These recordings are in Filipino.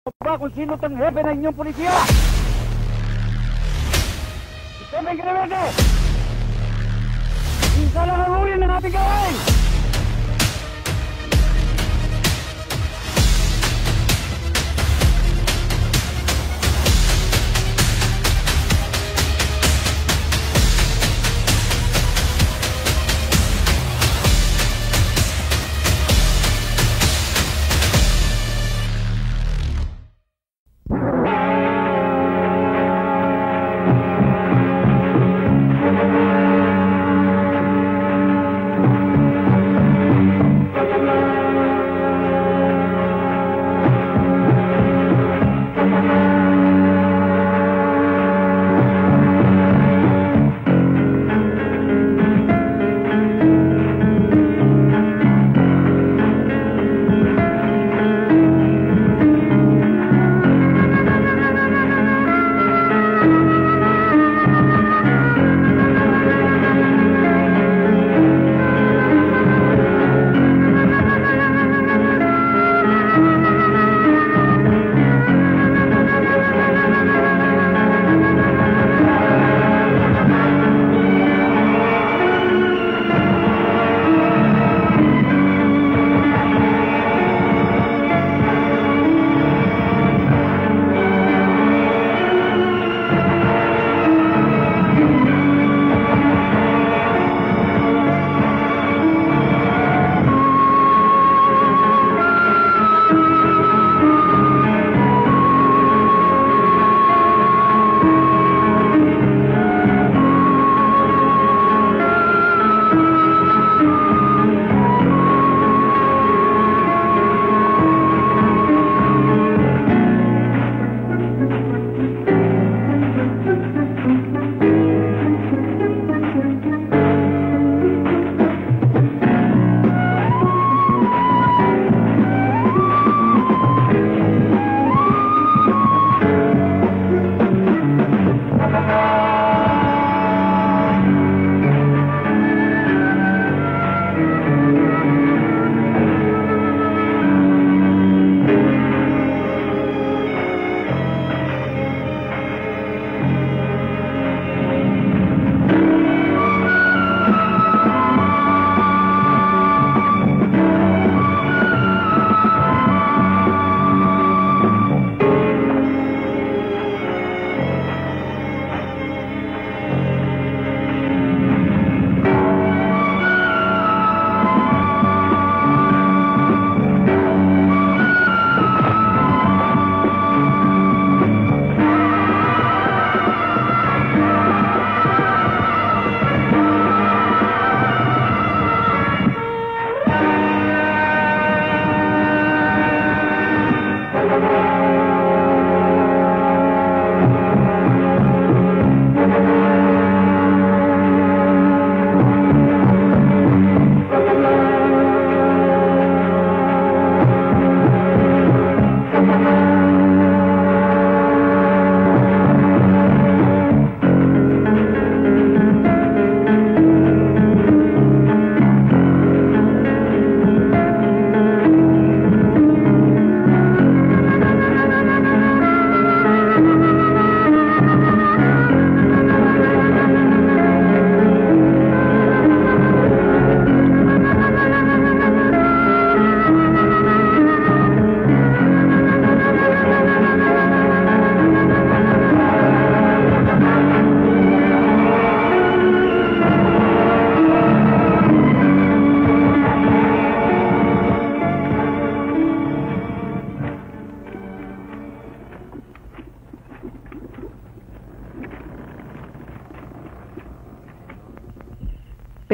ba kung sino tang hepe ng inyong pulisya? Isipin ka naman eh! Isa lang ang huli ng ating gawin!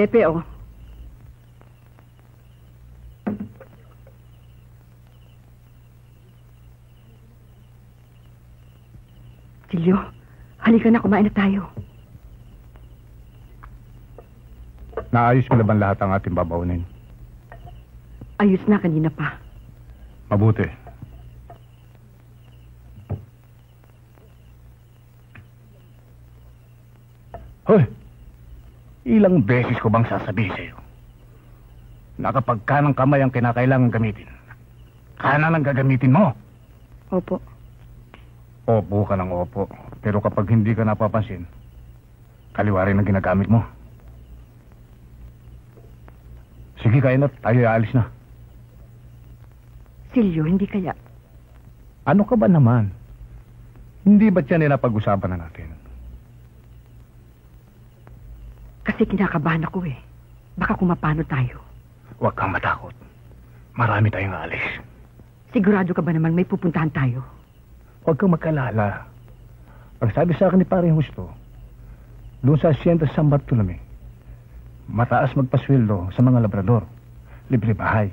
Pepe, oh. Tilio, halika na, kumain na tayo. Naayos ko na ba lahat ang ating babaunin? Ayos na, kanina pa. Mabuti. Hoy! Ilang beses ko bang sasabihin sa'yo na kapag kanang kamay ang kinakailangan gamitin, kanan ang gagamitin mo. Opo. Opo ka ng opo. Pero kapag hindi ka napapansin, kaliwa rin ang ginagamit mo. Sige, Kainat, tayo aalis na. Silyo, hindi kaya. Ano ka ba naman? Hindi ba't yan napag-usapan na natin? Kasi kinakabahan ako eh. Baka kumapano tayo. Huwag kang matakot. Marami tayong aalis. Sigurado ka ba naman may pupuntahan tayo? Huwag kang magkalala. Ang sabi sa akin ni Paring Husto, doon sa Hacienda San Bartolome, mataas magpasweldo sa mga labrador, libre bahay,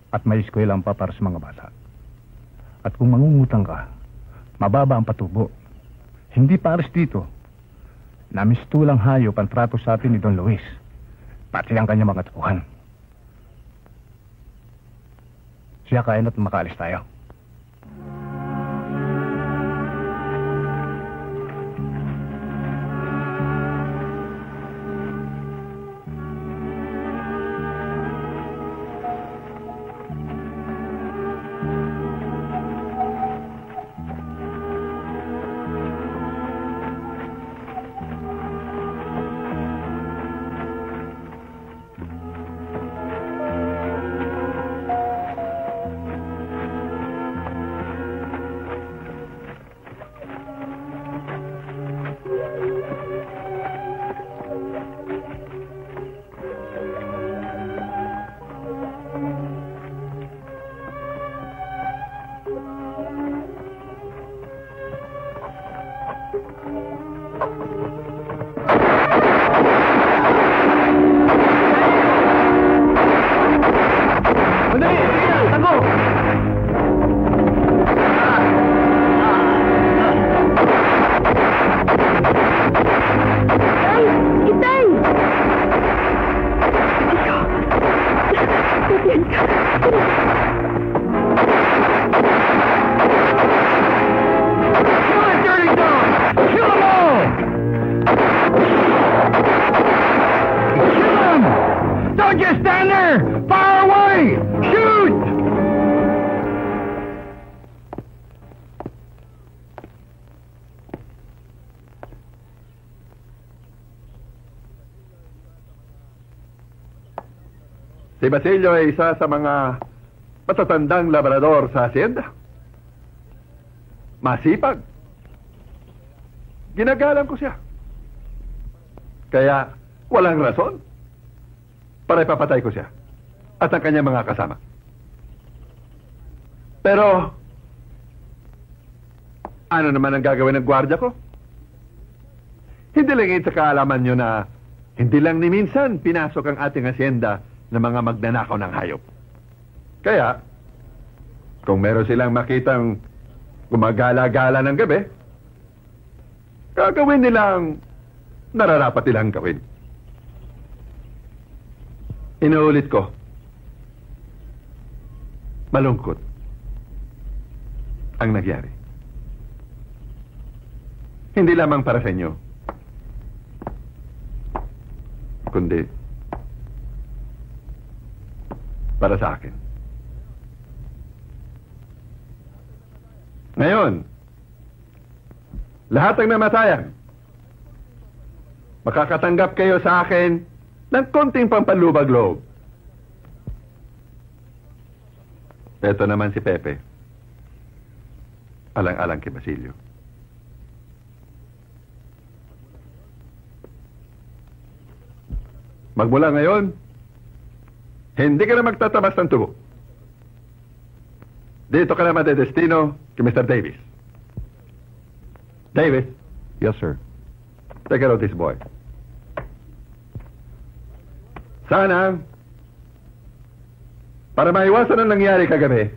at may eskwelahan pa para sa mga bata. At kung mangungutang ka, mababa ang patubo. Hindi pares dito. Namistulang hayop ang trato sa atin ni Don Luis, pati ang kanyang mga tukuhan. Siya kain at makaalis tayo. Si Basilio ay isa sa mga matatandang labrador sa hacienda. Masipag. Ginagalang ko siya. Kaya walang rason para ipapatay ko siya at ang kanyang mga kasama. Pero ano naman ang gagawin ng gwardya ko? Hindi lang sa kaalaman nyo na hindi lang ni minsan pinasok ang ating hacienda ng mga magnanakaw ng hayop. Kaya, kung meron silang makitang gumagala-gala ng gabi, gagawin nilang nararapat nilang gawin. Inuulit ko, malungkot ang nagyari. Hindi lamang para sa inyo, kundi para sa akin. Ngayon, lahat ng namatayan, makakatanggap kayo sa akin ng konting pampalubag-loob. Ito naman si Pepe. Alang-alang kay Basilio. Magmula ngayon, hindi ka na magtatabas ng tubo. Dito ka na madedestino kay Mr. Davis. Davis? Yes, sir. Take care of this boy. Sana, para maiwasan ang nangyari kagabi,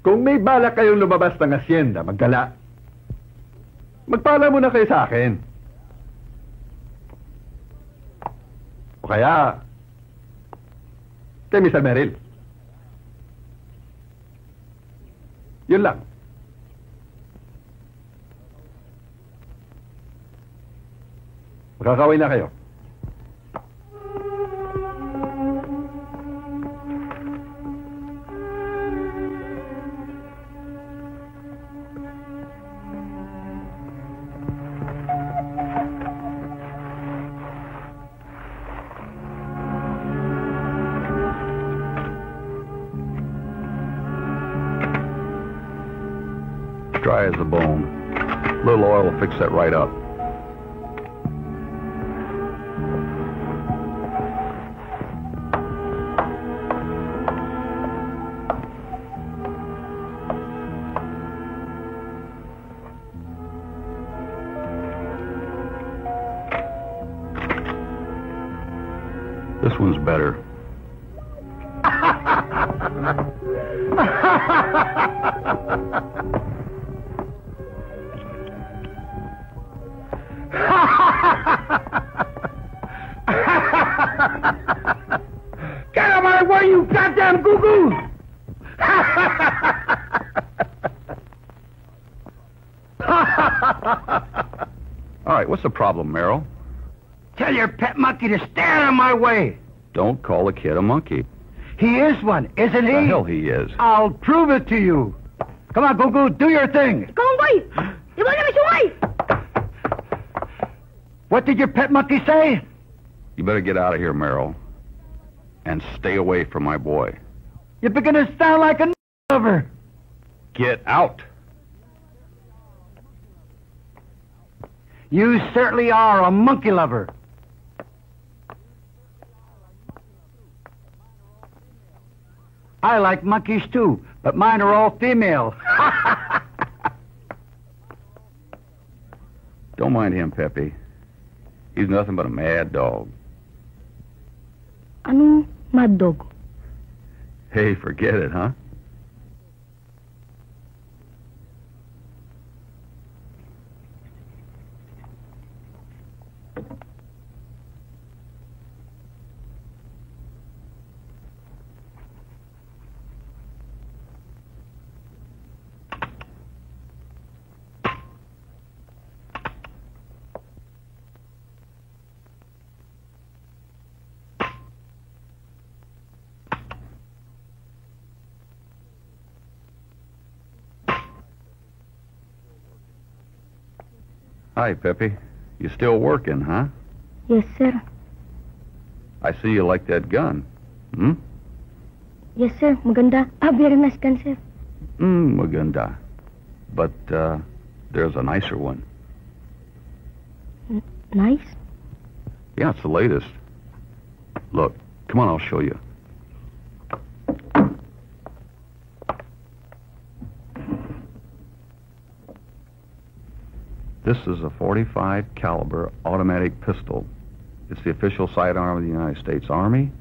kung may balak kayong lumabas ng hacienda, maggala, magpala muna kayo sa akin. O kaya, kay Mr. Merrill. Yun lang. Makakawin na kayo. dry as a bone. A little oil will fix that right up. This one's better. Get out of my way, you goddamn goo-goo! All right, what's the problem, Merrill? Tell your pet monkey to stay out of my way. Don't call the kid a monkey. He is one, isn't he? The hell he is. I'll prove it to you. Come on, Goo-Goo, do your thing. Ikaw, boy! Di ba naman sungay? What did your pet monkey say? You better get out of here, Merrill. And stay away from my boy. You're beginning to sound like a lover. Get out! You certainly are a monkey lover. I like monkeys too, but mine are all female. Don't mind him, Pepe. He's nothing but a mad dog. Anong mad dog? Hey, forget it, huh? Hi, Pepe. You still working, huh? Yes, sir. I see you like that gun. Hmm? Yes, sir. Maganda. Very nice gun, sir. Maganda. But, there's a nicer one. Nice? Yeah, it's the latest. Look, come on, I'll show you. This is a .45 caliber automatic pistol. It's the official sidearm of the United States Army,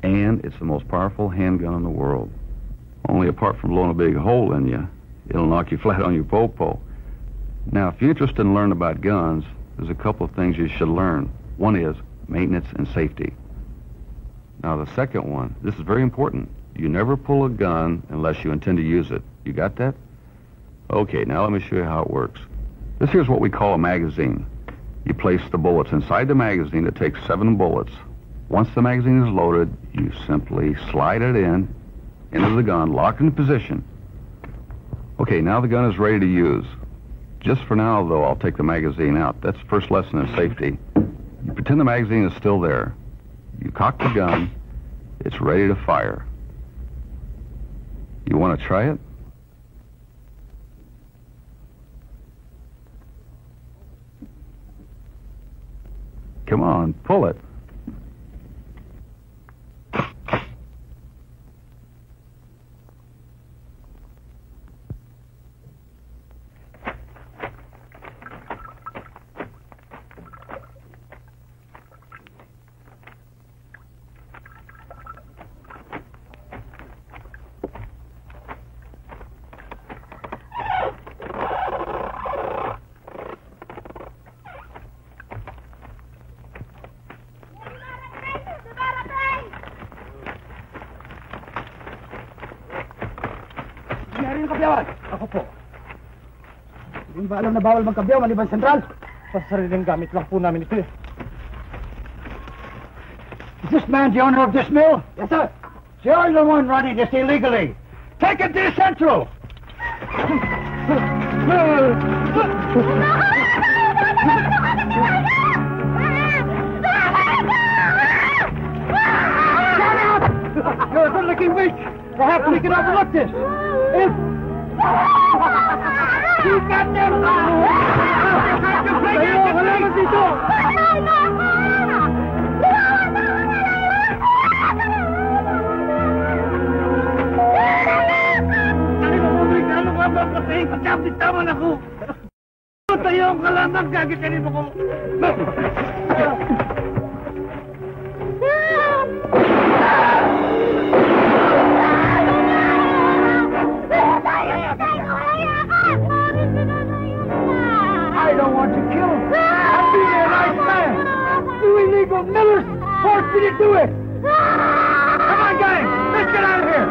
and it's the most powerful handgun in the world. Only apart from blowing a big hole in you, it'll knock you flat on your popo. Now, if you're interested in learning about guns, there's a couple of things you should learn. One is maintenance and safety. Now, the second one, this is very important. You never pull a gun unless you intend to use it. You got that? Okay, now let me show you how it works. This here's what we call a magazine. You place the bullets inside the magazine. It takes 7 bullets. Once the magazine is loaded, you simply slide it into the gun, lock it in position. Okay, now the gun is ready to use. Just for now, though, I'll take the magazine out. That's the first lesson in safety. You pretend the magazine is still there. You cock the gun. It's ready to fire. You want to try it? Come on, pull it. Nangyari yung kabyawan? Ako po. Hindi ba alam na bawal magkabyaw maliban sentral? Sa sariling gamit lang po namin ito eh. Is this man the owner of this mill? Yes, sir. So you're the one running this illegally. Take it to Central! Shut up! You're a good-looking witch. Perhaps we can overlook this. If... Sikat niyo! Tayo ka naman dito! Ano ka ba kasi? Pagkapit naman ako! Tayo ka lamang gagikanin mo ko! I don't want to kill him. I'm being a nice man. You illegal millers forced me to do it. Come on, guys. Let's get out of here.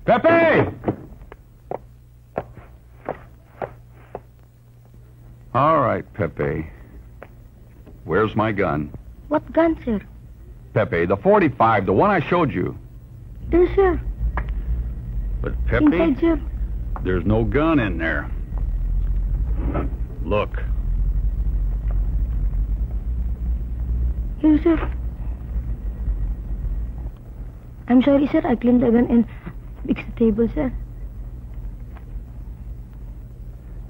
Pepe! All right, Pepe. Where's my gun? What gun, sir? Pepe, the 45, the one I showed you. Yes, sir. But, Pepe, Inside, sir. there's no gun in there. Look. Here, sir. I'm sorry, sir. I cleaned the gun and fixed the table, sir.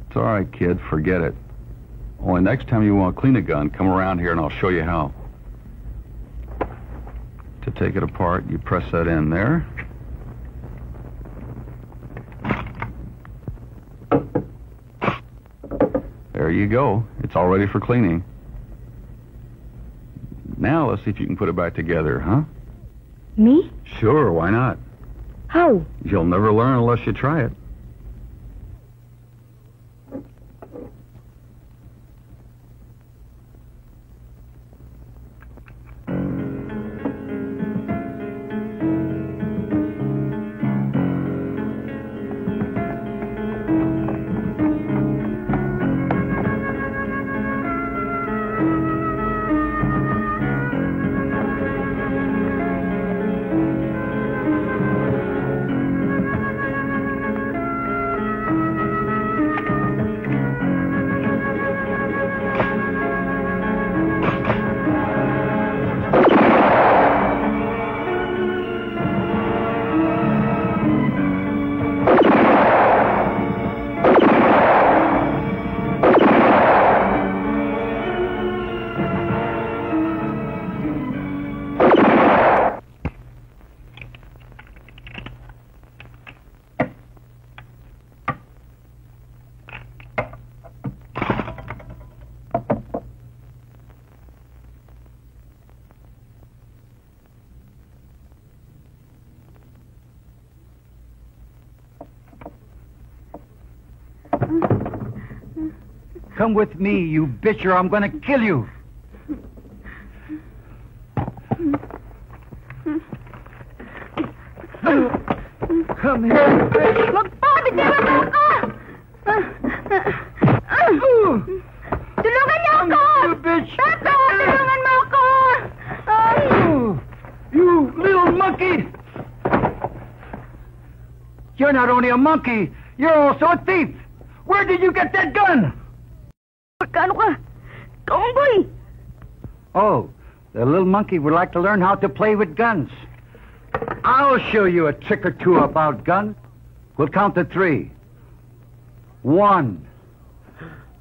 It's all right, kid. Forget it. Only next time you want to clean a gun, come around here and I'll show you how. To take it apart, you press that in there. There you go. It's all ready for cleaning. Now let's see if you can put it back together, huh? Me? Sure, why not? How? You'll never learn unless you try it. Come with me, you bitch, or I'm gonna kill you. Come here, bitch. Wag po! Bitiwan mo ako! Tulungan niyo ako! You bitch. Tato! Tulungan mo ako! You little monkey! You're not only a monkey, you're also a thief. Where did you get that gun? Magkano ka? Kaunggoy! Oh, the little monkey would like to learn how to play with guns. I'll show you a trick or two about guns. We'll count to 3. 1,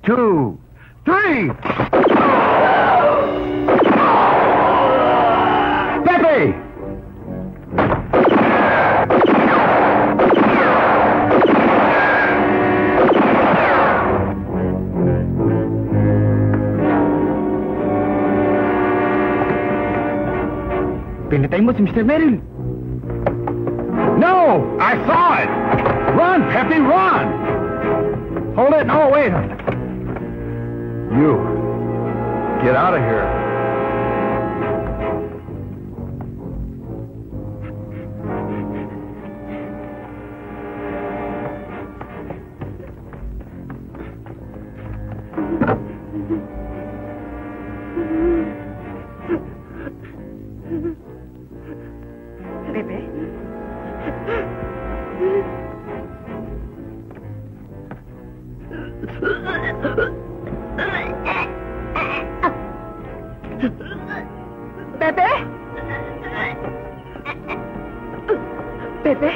2, 3! Pepe! Pinatay mo si Mr. Merrill. No! I saw it! Run, Pepe, run! Hold it. No, wait. You. Get out of here. Pepe? Pepe? Pepe?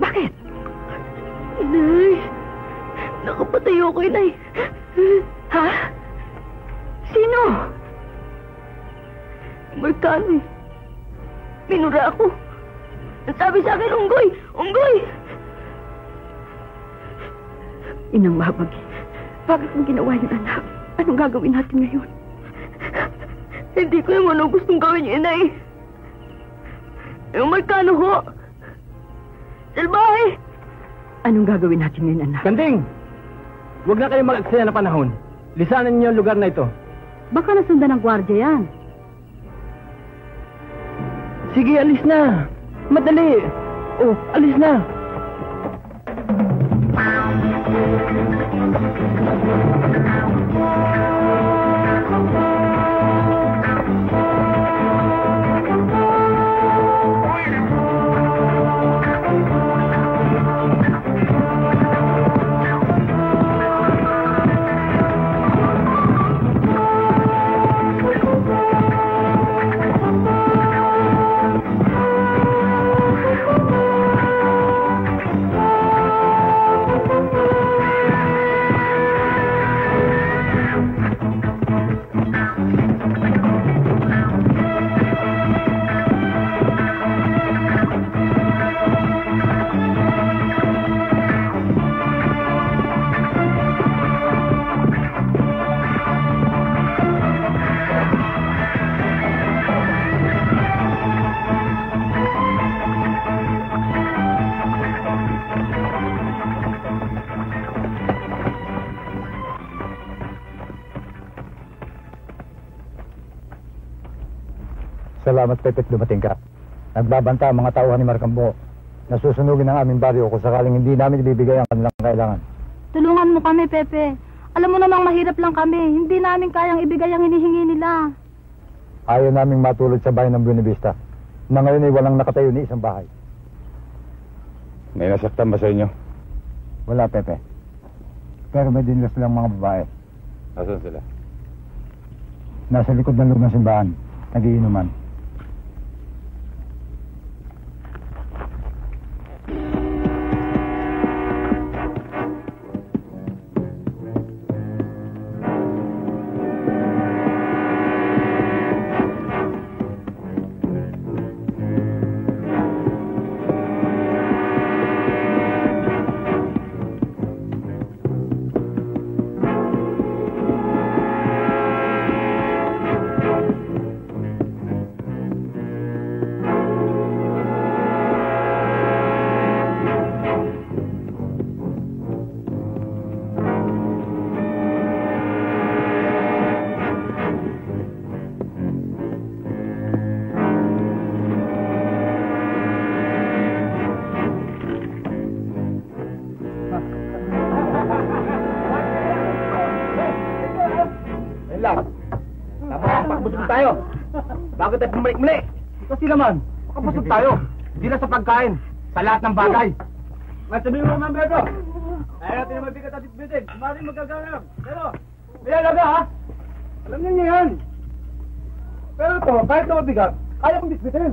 Bakit? Inay! Nakapatay ako, Inay. Ha? Sino? Markano eh. Minura ako. Ang sabi sa akin, unggoy! Unggoy! Inang mabagi. Bakit mo ginawa yung anak? Anong gagawin natin ngayon? Hindi ko yung ano gustong gawin niya, Inay. Yung Markano ho. Salbahe! Anong gagawin natin ngayon, anak? Kanding! Huwag na kayo mag-aksaya na panahon. Lisanan niyo ang lugar na ito. Baka nasundan ng gwardya yan. Sige, alis na. Madali. Oh, alis na. Salamat, Pepe't, dumating ka. Nagbabanta ang mga tauhan ni Marcambo. Nasusunugin ang aming baryo kung sakaling hindi namin ibibigay ang kanilang kailangan. Tulungan mo kami, Pepe. Alam mo namang mahirap lang kami. Hindi namin kayang ibigay ang hinihingi nila. Ayaw naming matulog sa bayan ng Buena Vista na ngayon ay walang nakatayo ni isang bahay. May nasaktan ba sa inyo? Wala, Pepe. Pero may dinlas lang mga babae. Nasaan sila? Nasa likod ng lumang simbahan. Nagiinuman. Tayo. Bago tayo bumalik muli. Kasi naman, makapusog tayo. Hindi na sa pagkain, sa lahat ng bagay. Masabi mo naman, Beto. Ayaw natin na mabigat at bitbitin. Maring magagalang. Pero, may alaga ha. Alam niyo yan. Pero ito, kahit na mabigat, kaya kong bitbitin.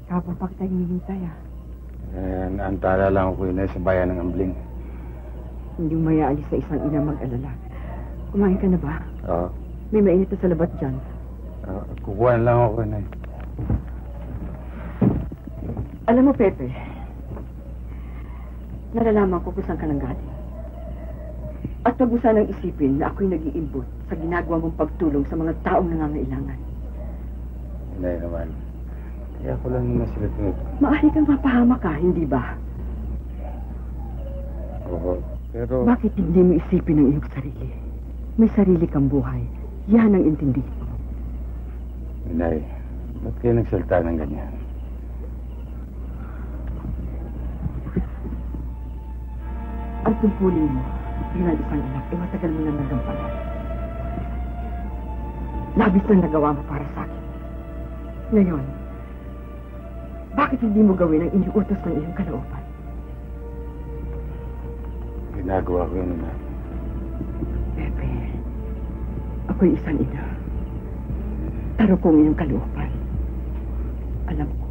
Kapag bakit tayo hinihintay Naantala lang ako yun sa bayan ng Ambling. Hindi mo mayaalis sa isang ina mag-alala. Kumain ka na ba? Oo. May mainit na sa labat dyan. Kukuha lang ako yun Alam mo, Pepe, nalalaman ko kung saan ka nang galing. At wag mo sanang isipin na ako'y nag-iimbot sa ginagawa mong pagtulong sa mga taong nangangailangan. Inay naman. Kaya ko lang naman sila tinito. Maaari kang mapahama ka, hindi ba? Oo, pero... Bakit hindi mo isipin ang iyong sarili? May sarili kang buhay. Yan ang intindihin mo. Inay, ba't kayo nagsalta ng ganyan? Ang tungkulin mo bilang isang anak ay matagal mo nang nagampanan. Labis na nagawa mo para sa akin. Ngayon, bakit hindi mo gawin ang iniutos ng iyong kalooban? Ginagawa ko yun, Inay. Pepe, ako'y isang ina. Taro kong iyong kalooban. Alam ko,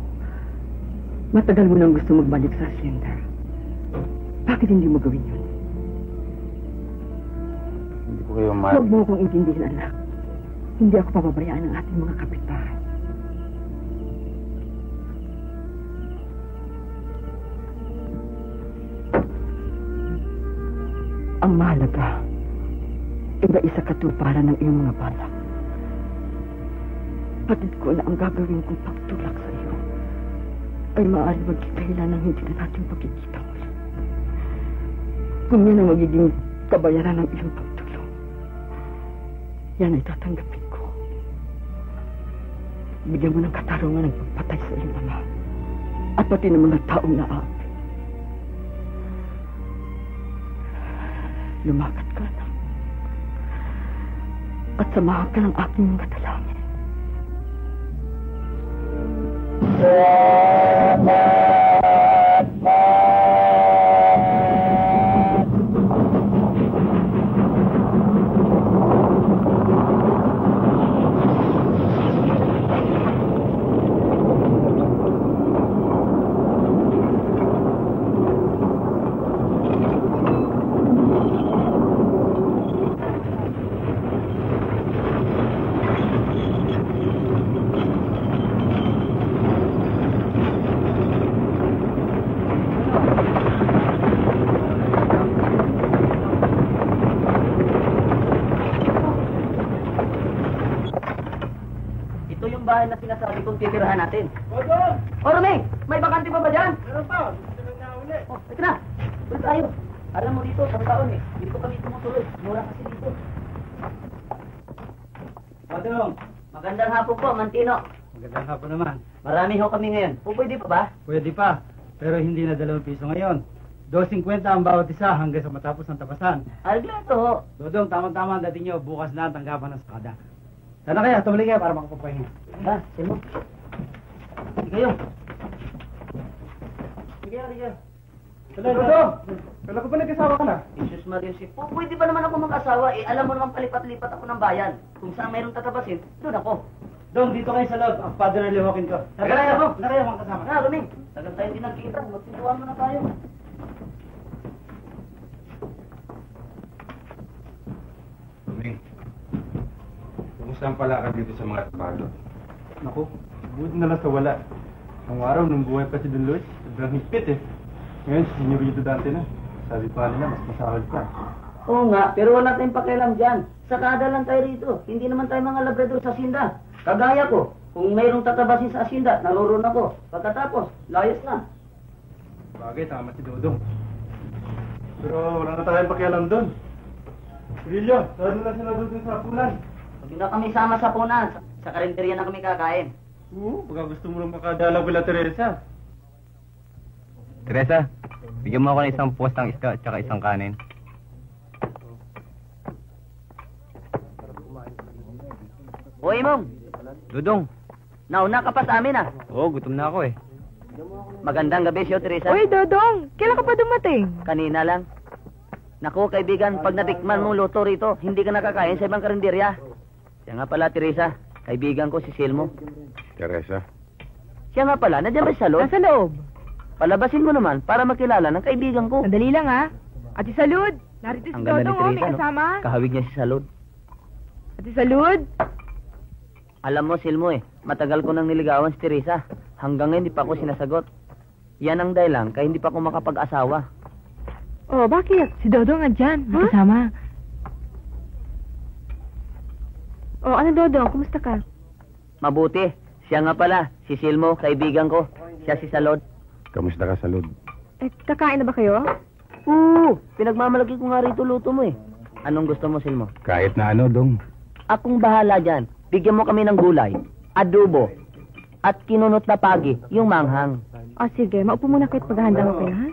matagal mo nang gusto magbalik sa asyenda. Bakit hindi mo gawin yun? Hindi ko kayo mahal. Huwag mo akong intindihin, anak. Hindi ako pababayaan ng ating mga kapitbahay. Ang mahalaga, iba isa katuparan ng iyong mga balak. Patid ko na ang gagawin kong pagtulak sa iyo ay maaari magkikahilan ng hindi na natin pagkikita ulit. Kung yan ang magiging kabayaran ng iyong pagtulong, yan ay tatanggapin ko. Bigyan mo ng katarungan ng pagpatay sa iyong ama at pati ng mga taong naapi. Lumakad ka na at samahan ka ng aking mga dalangin. Ito yung bahay na sinasabi kong titirahan natin. O, Romeng! May bakante pa ba dyan? Meron pa. Nauli. Oh, ito na. Ulit tayo. Alam mo dito, sa taon eh. Dito kami tumutuloy. Mura kasi dito. Padong, magandang hapon po, Mantino. Magandang hapon naman. Marami ho kami ngayon. O, pwede pa ba? Pwede pa, pero hindi na 2 piso ngayon. 2.50 ang bawat isa hanggang sa matapos ng tapasan. Alglato ho. Dodong, tama-tama ang dating nyo. Bukas na ang tanggapan ng sakada. Sana kaya, tumuli kayo para makapapahinga. Ha, sino? Sige kayo. Sige kayo. Dodong! Kala ko ba nagkasawa ka na? Jesus Maria, po, pwede ba naman ako mag-asawa? Eh, alam mo naman palipat-lipat ako ng bayan. Kung saan mayroong tatabasin, doon ako. Dong, dito kayo sa loob. Ang padre na liwakin ko. Tagalay ako. Na kayo mga kasama. Na, Romeng. Tagal tayo din nagkita. Magsintuan mo na tayo. Romeng, kumusta ang palakad dito sa mga trabaho? Naku, buti na lang sa wala. Ang araw nung buhay pa si Don Luis, sobrang higpit eh. Ngayon, si Senyorito Dante na. Sabi pa nila, mas masahol pa. Oo nga, pero wala tayong pakialam dyan. Sakada lang tayo rito. Hindi naman tayo mga labrador sa asinda. Kagaya ko, kung mayroong tatabasin sa asinda, naroon ako. Pagkatapos, layas na. Bagay, tama si Dodong. Pero wala na tayong pakialam doon. Rillo, saan na sila doon sa punan? Pag na kami sama sa punan, sa karinderya na kami kakain. Oo, baka gusto mo lang makadalaw kila Teresa. Teresa, bigyan mo ako ng isang postang isda at saka isang kanin. Hoy, Mong! Dudong. Nauna ka pa sa amin ah. Oo, gutom na ako eh. Magandang gabi siyo, Teresa. Uy, Dodong! Kailan ka pa dumating? Kanina lang. Naku, kaibigan, pag natikman mo luto rito, hindi ka nakakain sa ibang karinderya. Siya nga pala, Teresa. Kaibigan ko si Silmo. Teresa? Siya nga pala, nandiyan ba sa loob? Nasa loob. Palabasin mo naman para makilala ng kaibigan ko. Sandali lang ha. Ate Salud, narito si Ang ganda ni Dodong oh, may Teresa, no? kasama. Kahawig niya si Salud. Ate Salud? Alam mo, Silmo eh, matagal ko nang niligawan si Teresa. Hanggang ngayon, hindi pa ako sinasagot. Yan ang dahilan, kaya hindi pa ako makapag-asawa. Oh, bakit? Si Dodong andyan, may kasama. Oh, ano Dodong, kumusta ka? Mabuti. Siya nga pala, si Silmo, kaibigan ko. Siya si Salud. Kamusta ka, Salud? Eh, kakain na ba kayo? Oo, pinagmamalaki ko nga rito luto mo eh. Anong gusto mo, Silmo? Kahit na ano, Dong. Akong bahala dyan. Bigyan mo kami ng gulay, adobo, at kinunot na pagi, yung manghang. Oh, sige, maupo muna kayo at paghahanda ko kayo, ha?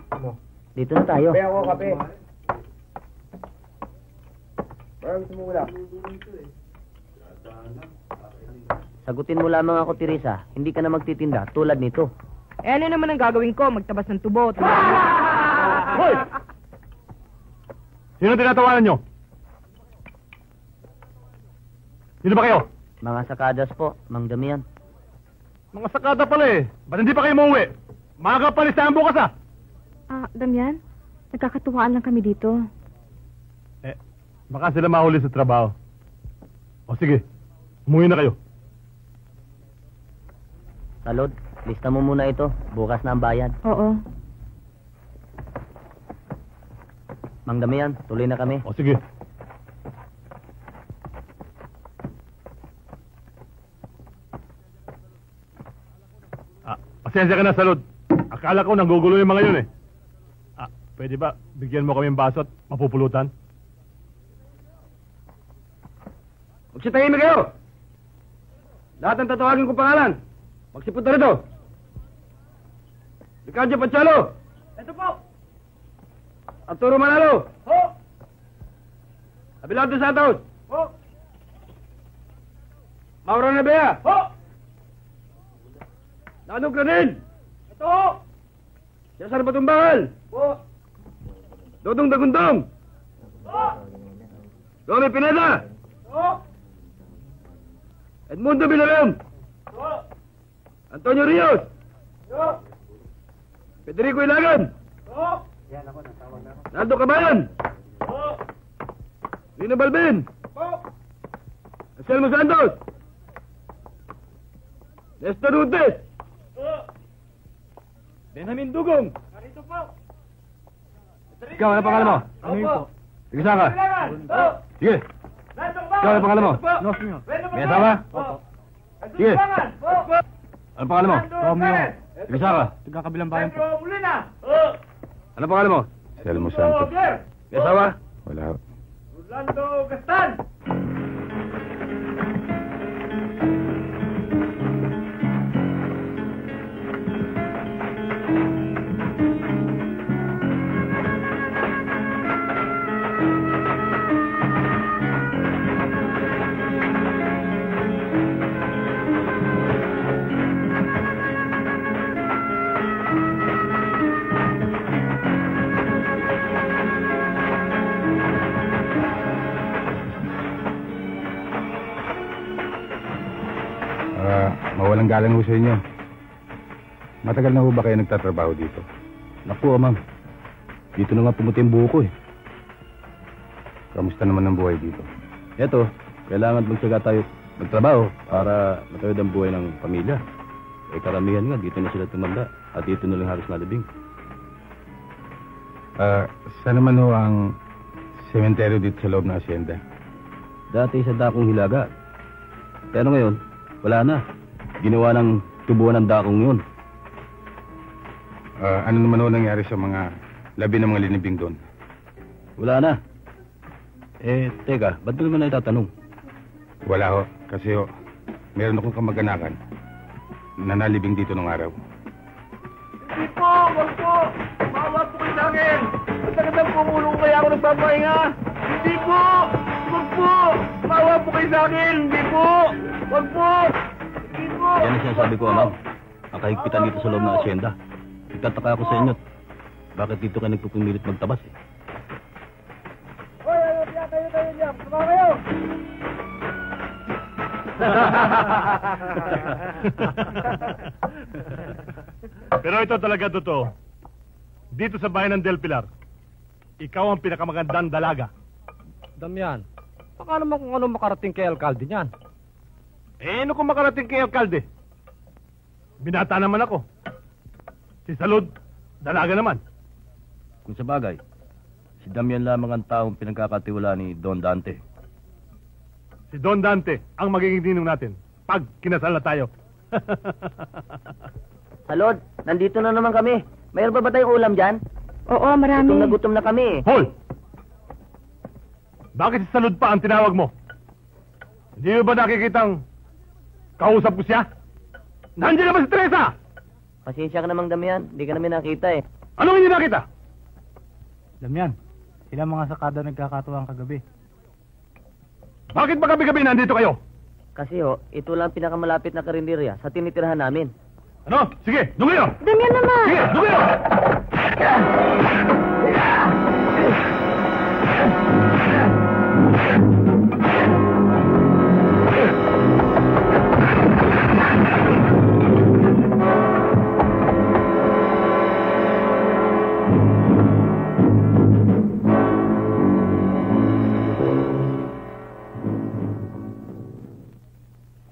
Dito na tayo. Kaya ako kape. Parang tumula. Sagutin mo lamang ako, Teresa. Hindi ka na magtitinda tulad nito. Eh, ano naman ang gagawin ko? Magtabas ng tubo. Hoy! Sino tinatawanan nyo? Sino ba kayo? Mga sakadas po, Mang Damian. Mga sakada pala eh. Ba't hindi pa kayo mauwi? Maaga pa listahan bukas ah. Ah, Damian, nagkakatuwaan lang kami dito. Eh, baka sila mahuli sa trabaho. O sige, umuwi na kayo. Salud, lista mo muna ito. Bukas na ang bayad. Oo. Mang Damian, tuloy na kami. O sige. Pasensya ka na, Salud. Akala ko nanggugulo yung mga yun eh. Pwede ba bigyan mo kami ng baso at mapupulutan? Magsitahimik kayo! Lahat ng tatawagin kong pangalan. Magsipot na rito. Ricardo Pachalo. Ito po. Arturo Manalo. Ho. Abelardo Santos. Ho. Mauro Nabea. Ho. Nano Granil. Ito ho. Cesar Batumbangal. Ho. Dodong Dagundong. Ho. Romy Pineda. Ho. Edmundo Villarreal. Ho. Antonio Rios. Ho. Federico Ilagan. Ho. Naldo Cabayan. Ho. Lino Balbin. Ho. Anselmo Santos. Nestor Rutes. Ho. Benjamin Dugong. Narito po. Ikaw, ano pangalan mo? Ano po? Sige, saan ka? Sige. Ikaw, ano pangalan mo? Nosmio. May asawa? Sige. Ano pangalan mo? Romeo. Sige, saan ka? Taga kabilang bayan po. Ano pangalan mo? Selmo Santos. May asawa? Wala. Rolando Gastan. Mawalang galang ho sa inyo. Matagal na ho ba kayo nagtatrabaho dito? Naku, ma'am. Dito na nga pumuti yung buho ko eh. Kamusta naman ang buhay dito? Eto, kailangan magtsaga tayo magtrabaho para matawid ang buhay ng pamilya. Eh karamihan nga, dito na sila tumanda at dito na lang halos nalibing. Saan naman ho ang sementeryo dito sa loob ng asyenda? Dati sa dakong Hilaga. Pero ngayon, wala na. Ginawa ng tubuan ng dakong yun. Ano naman ho nangyari sa mga labi ng mga linibing doon? Wala na. Eh, teka, ba't mo naman na itatanong? Wala ho. Kasi ho, meron akong kamag-anakan na nalibing dito nung araw. Hindi po! Wag po! Mawa po kayo sa akin! Magandang pumulong kaya ako nagpapahinga! Hindi po! Wag po! Mawa po kayo sa akin! Hindi po! Wag po! Hindi po! Yan ang sinasabi ko, ma'am. Ang kahigpitan dito sa loob ng asyenda. Nagtataka ako sa inyo. Bakit dito kayo nagpupumilit magtabas eh? Hoy, ano kaya kayo niyan? Sama kayo! Pero ito talaga totoo. Dito sa bayan ng Del Pilar, ikaw ang pinakamagandang dalaga. Damian, baka naman kung ano makarating kay alkalde niyan. Eh, ano kung makarating kay alkalde? Binata naman ako. Si Salud, dalaga naman. Kung sa bagay, si Damian lamang ang taong pinagkakatiwala ni Don Dante. Si Don Dante ang magiging ninong natin pag kinasal na tayo. Salud, nandito na naman kami. Mayroon ba tayong ulam dyan? Oo, marami. Gutom na kami. Hoy! Bakit si Salud pa ang tinawag mo? Hindi mo ba nakikitang kausap ko siya? Nandiyan naman si Teresa! Pasensya ka namang Damian, hindi ka namin nakita eh. Anong hindi nakita? Damian, sila mga sakada nagkakatuwang kagabi. Bakit ba gabi-gabi nandito kayo? Kasi ito lang pinakamalapit na karinderya sa tinitirhan namin. Ano? Sige, doon kayo! Damian naman! Sige, doon kayo!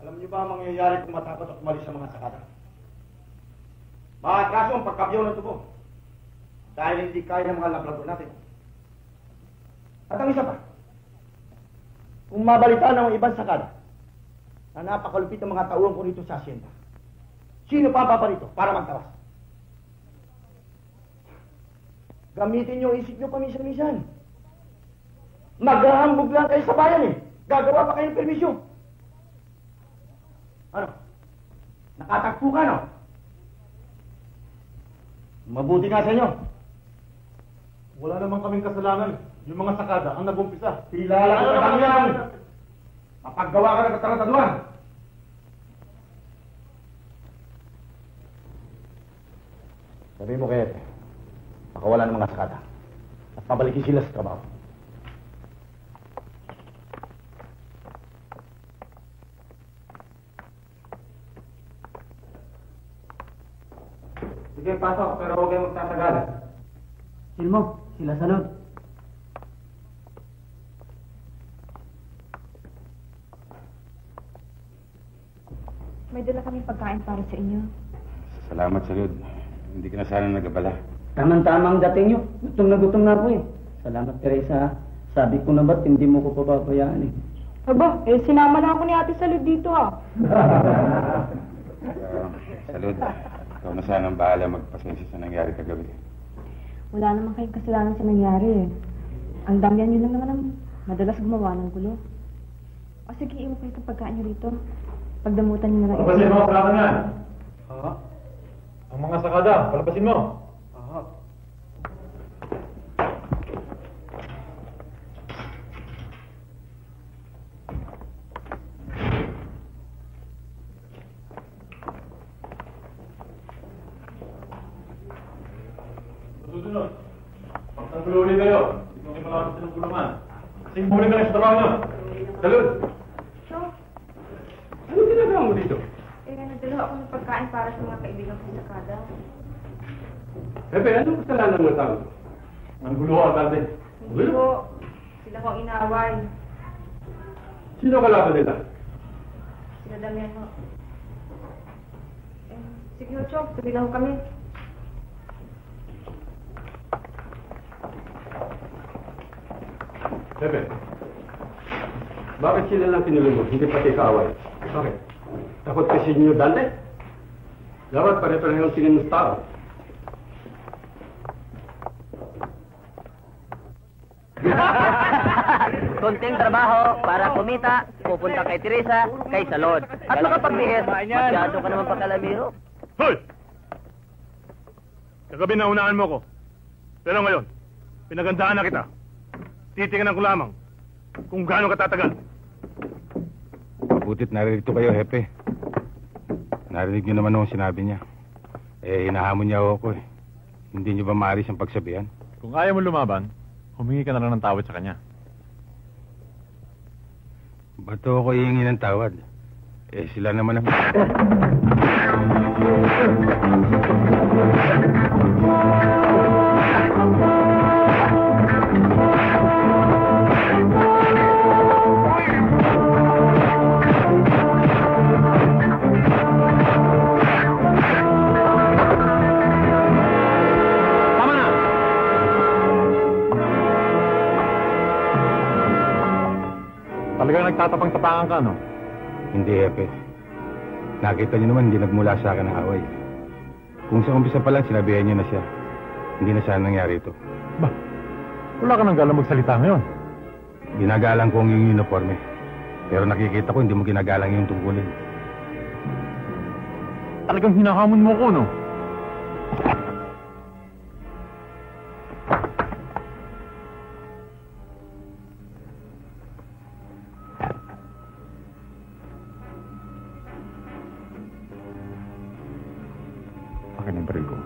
Alam niyo ba ang mangyayari kung matapos at umalis sa mga sakada? Makakaso ang pagkabyaw ng tubo. Dahil hindi kaya ng mga labrador natin. At ang isa pa, kung mabalita ng ibang sakada na napakalupit ng mga tauhan ko rito sa asyenda, sino pa ang paparito para magtawas? Gamitin niyo ang isip niyo paminsan-minsan. Maghahambog lang kayo sa bayan eh. Gagawa pa kayo ng permisyon. Ano? Nakatagpo ka, no? Mabuti nga sa inyo. Wala naman kaming kasalanan. Yung mga sakada ang nag-umpisa. Kilala ko sa kanyan! Mapaggawa ka ng katarataduan! Sabi mo kaya, makawala ng mga sakada at pabalikin sila sa trabaho. Sige, pasok, pero huwag kayong magtatagal. Silmo, sila Salud. May dala kaming pagkain para sa inyo. Salamat, Salud. Hindi ka na sana nagabala. Tamang-tamang dating nyo. Gutom na ako eh. Salamat, Teresa. Sabi ko na ba't hindi mo ko pababayaan eh. Aba, sinama na ako ni Ate Salud dito ha. Salud, ikaw na sana ang bahala magpasensya sa nangyari kagabi. Wala naman kayong kasalanan sa nangyari eh. Ang damihan nyo lang naman ang madalas gumawa ng gulo. O sige, iwan ko itong pagkain nyo rito. Pagdamutan nyo na lang. Palabasin mo, salamat nga. Ang mga sakada, palabasin mo. Susunod. Pagtanggulo kayo. Hindi ko kayo malapit sa nagulungan. Kasing muli na lang sa trabaho nyo. Salud! Ano ginagawa mo dito? Nagdala ako ng pagkain para sa mga kaibigan ko sa kada. Pepe, anong kasalanan mo tao? Ang gulo ka, Alcalde. Hindi ko. Sila ko ang inaway. Sino kalaban nila? Sila damihan ko. Sige ho, Chok. Sabi lang ho kami. Pepe, bakit sila lang tinulong mo? Hindi pati kaaway. Bakit? Takot kasi ninyo dante? Dapat pare-parehong tingin ng tao. Konting trabaho para kumita, pupunta kay Teresa, kay Salud. At makapagbihis, masyado ka naman pakalamiro. Hoy! Kagabi na unaan mo ko. Pero ngayon, pinagandaan na kita. Titingnan ko lamang kung gaano katatagal. Mabutit naririto kayo, Hepe. Narinig niyo naman ang sinabi niya. Hinahamon niya ako eh. Hindi niyo ba maaris ang pagsabihan? Kung ayaw mo lumaban, humingi ka na lang ng tawad sa kanya. Ba't ako hihingi ng tawad? Sila naman ang... Talagang nagtatapang-tapangan ka, no? Hindi, Hepe. Nakita niyo naman, hindi nagmula sa akin ang away. Kung sa umpisa pa lang, sinabihan niyo na siya. Hindi na sana nangyari ito. Ba, wala ka nang galang magsalita ngayon. Ginagalang ko ang iyong uniforme. Pero nakikita ko, hindi mo ginagalang yung tungkulin. Talagang hinahamon mo ko, no? Akin ang baril ko.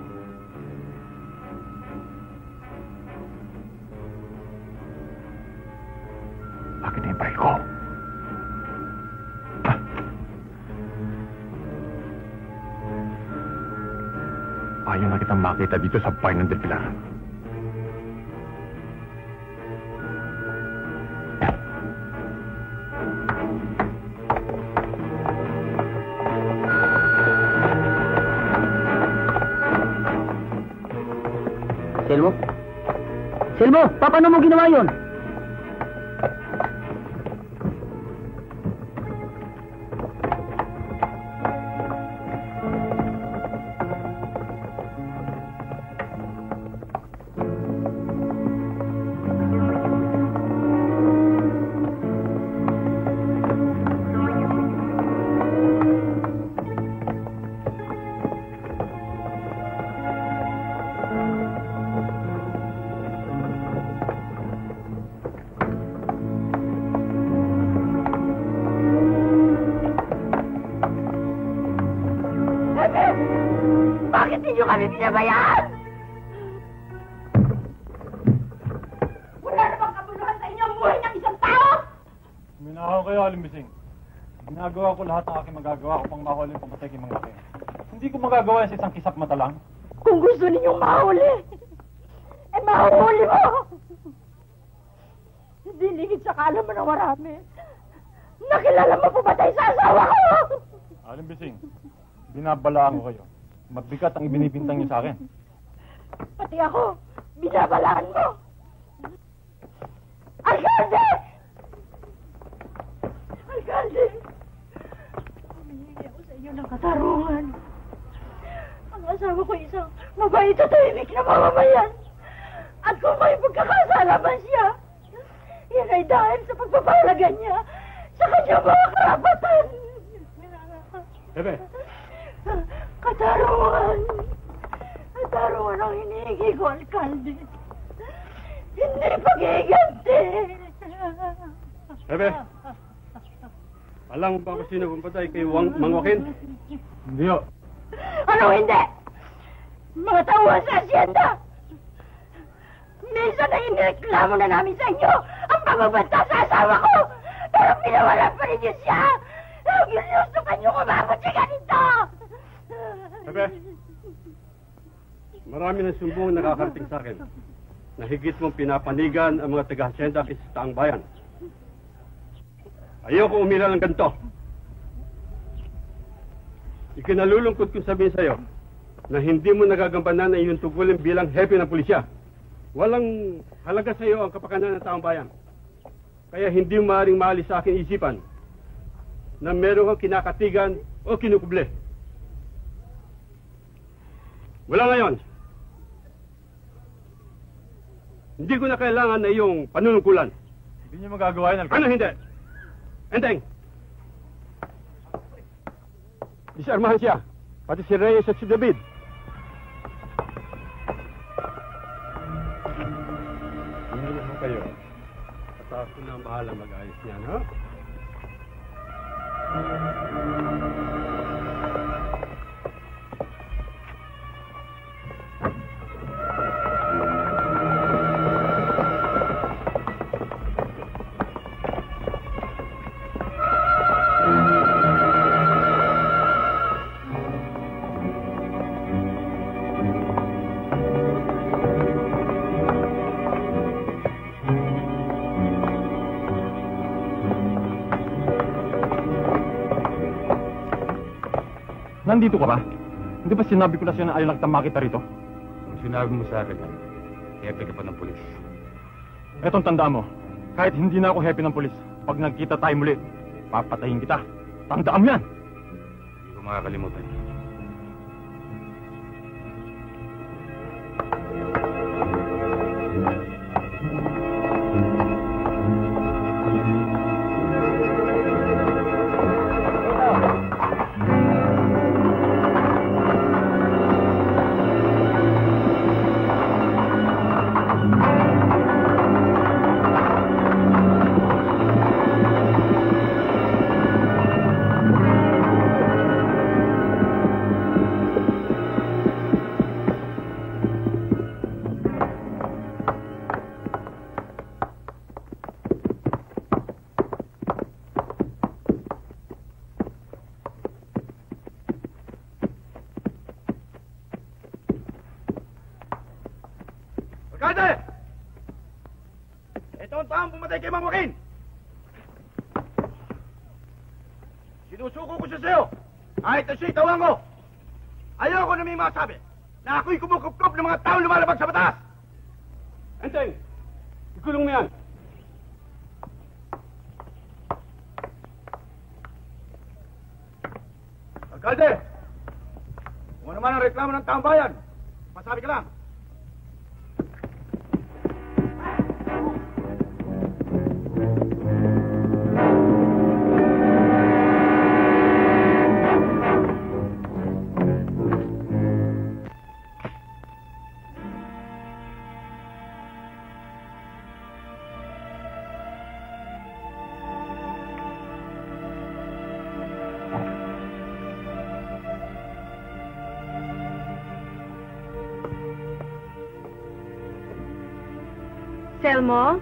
Akin ang baril ko. Ayaw na kitang makita dito sa bahay ng Del Pilar. Silmo? Silmo, paano mo ginawa yun? Bakit ninyo kami pinabayaan? Wala namang kabuluhan sa inyo ang buhay ng isang tao! Minahaw kayo, Alimbising. Ginagawa ko lahat ng aking magagawa upang mahuli ang pamatay kay Mang Joaquin. Hindi ko magagawa yan sa isang kisap mata lang. Kung gusto ninyong mahuli, eh mahuli mo! Hindi ligid sa kaalaman ng marami. Nakilala mo pumatay sa asawa ko! Alimbising, binabalaan ko kayo. Mabigat ang ibinibintang niyo sa akin. Pati ako, binabalaan mo! Alcalde! Alcalde! Humihingi ako sa inyo ng katarungan. Ang asawa ko isang mabait at tahimik na mamamayan. At kung may pagkakasalaman siya, yan ay dahil sa pagpapahalaga niya sa kanyang mga karapatan. Bebe! Katarungan! Katarungan ang hinihingi ko, Alcalde. Hindi pag-iiganti! Bebe! Alam mo ba kung sino pumatay kay Mang Joaquin? Hindi ho. Ano hindi? Mga tauhan sa asyenda! Minsan na inireklamo na namin sa inyo ang pagbabanta sa asawa ko! Pero pinawalan pa rin niyo siya! Ginusukan niyo kumabot siya ganito! Bebe! Marami ng sumbong nakakarating sa akin na higit mong pinapanigan ang mga taga-asyenda sa taang bayan. Ayoko umila ng ganito. Ikinalulungkot kong sabihin sa'yo na hindi mo nagagambanan ang iyong tungkulin bilang hepe ng pulisya. Walang halaga sa iyo ang kapakanan ng taong bayan. Kaya hindi mo maaaring maalis sa aking isipan na meron kang kinakatigan o kinukuble. Wala ngayon. Hindi ko na kailangan na iyong panunungkulan. Hindi niyo magagawa yan, Alcalde. Ano hindi? Enteng! Disarmahan siya. Pati si Reyes at si David. Hindi naman kayo. At ako na ang bahala mag-ayos niyan, ha? Nandito ka ba? Hindi ba sinabi ko na siya na ayaw nagtama kita rito? Kung sinabi mo sa akin, hepe ka pa ng pulis. Etong tandaan mo, kahit hindi na ako hepe ng pulis, pag nagkita tayo muli, papatayin kita. Tandaan mo yan! Hindi ko makakalimutan. Alcalde! Ito ang taong pumatay kay Mang Joaquin! Sinusuko ko siya sa'yo! Kahit na siya'y tawang ko! Ayoko na may masabi na ako'y kumukup-kup ng mga taong lumalabag sa batas! Enteng! Ikulong mo yan! Alcalde! Kung ano man ang reklamo ng taong bayan, masabi ka lang. Selmo?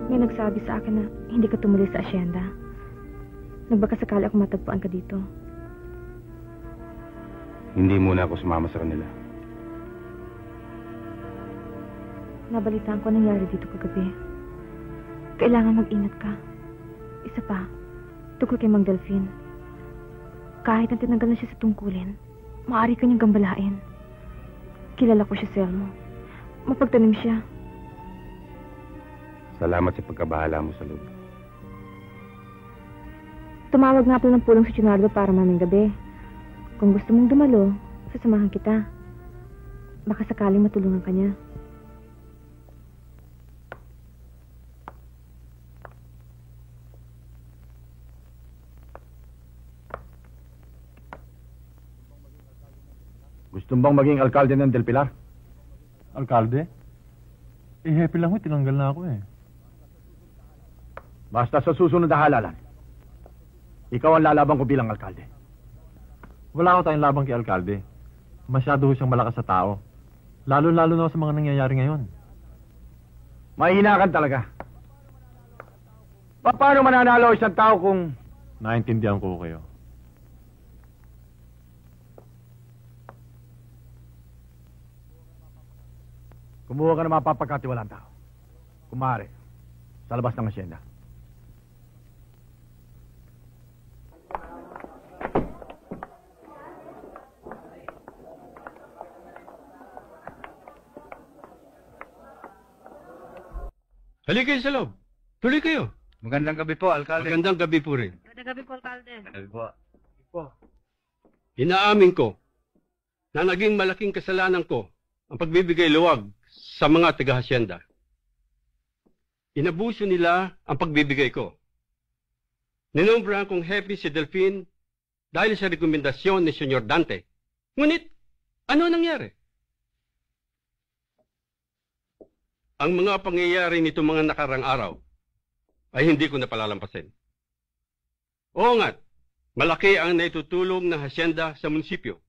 May nagsabi sa akin na hindi ka tumuloy sa asyenda. Nagbakasakali ako matagpuan ka dito. Hindi muna ako sumama sa kanila. Nabalitaan ko nangyari dito kagabi. Kailangan mag-ingat ka. Isa pa, tungkol kay Mang Delphine. Kahit na tinanggal na siya sa tungkulin, maaari ka niyang gambalain. Kilala ko siya, Selmo. Mapagtanim siya. Salamat sa pagkabahala mo sa loob. Tumawag nga pala ng pulong si Junardo para maming gabi. Kung gusto mong dumalo, sasamahan kita. Baka sakaling matulungan ka niya. Gusto bang maging alkalde ng Del Pilar? Alkalde? Eh, happy lang ho, tinanggal na ako eh. Basta sa susunod na halalan, ikaw ang lalaban ko bilang alkalde. Wala ako tayong labang kay alkalde. Masyado ho siyang malakas sa tao. Lalo-lalo na sa mga nangyayari ngayon. Mahina ka talaga. Paano mananalo isang tao kung... Naintindihan ko kayo. Kumuha ka ng mapapagkatiwalang tao. Kung maaari, sa labas ng asyenda. Halika kayo sa loob. Tuloy kayo. Magandang gabi po, Alkalde. Magandang gabi po rin. Magandang gabi po, Alkalde. Gabi po. Inaamin ko na naging malaking kasalanan ko ang pagbibigay luwag sa mga taga-hasyenda. Inabuso nila ang pagbibigay ko. Ninombrahan kong happy si Delphine dahil sa rekomendasyon ni Senyor Dante. Ngunit, ano nangyari? Ang mga pangyayari nito mga nakarang araw ay hindi ko napalalampasin. Oo nga, malaki ang naitutulong ng hasyenda sa munisipyo.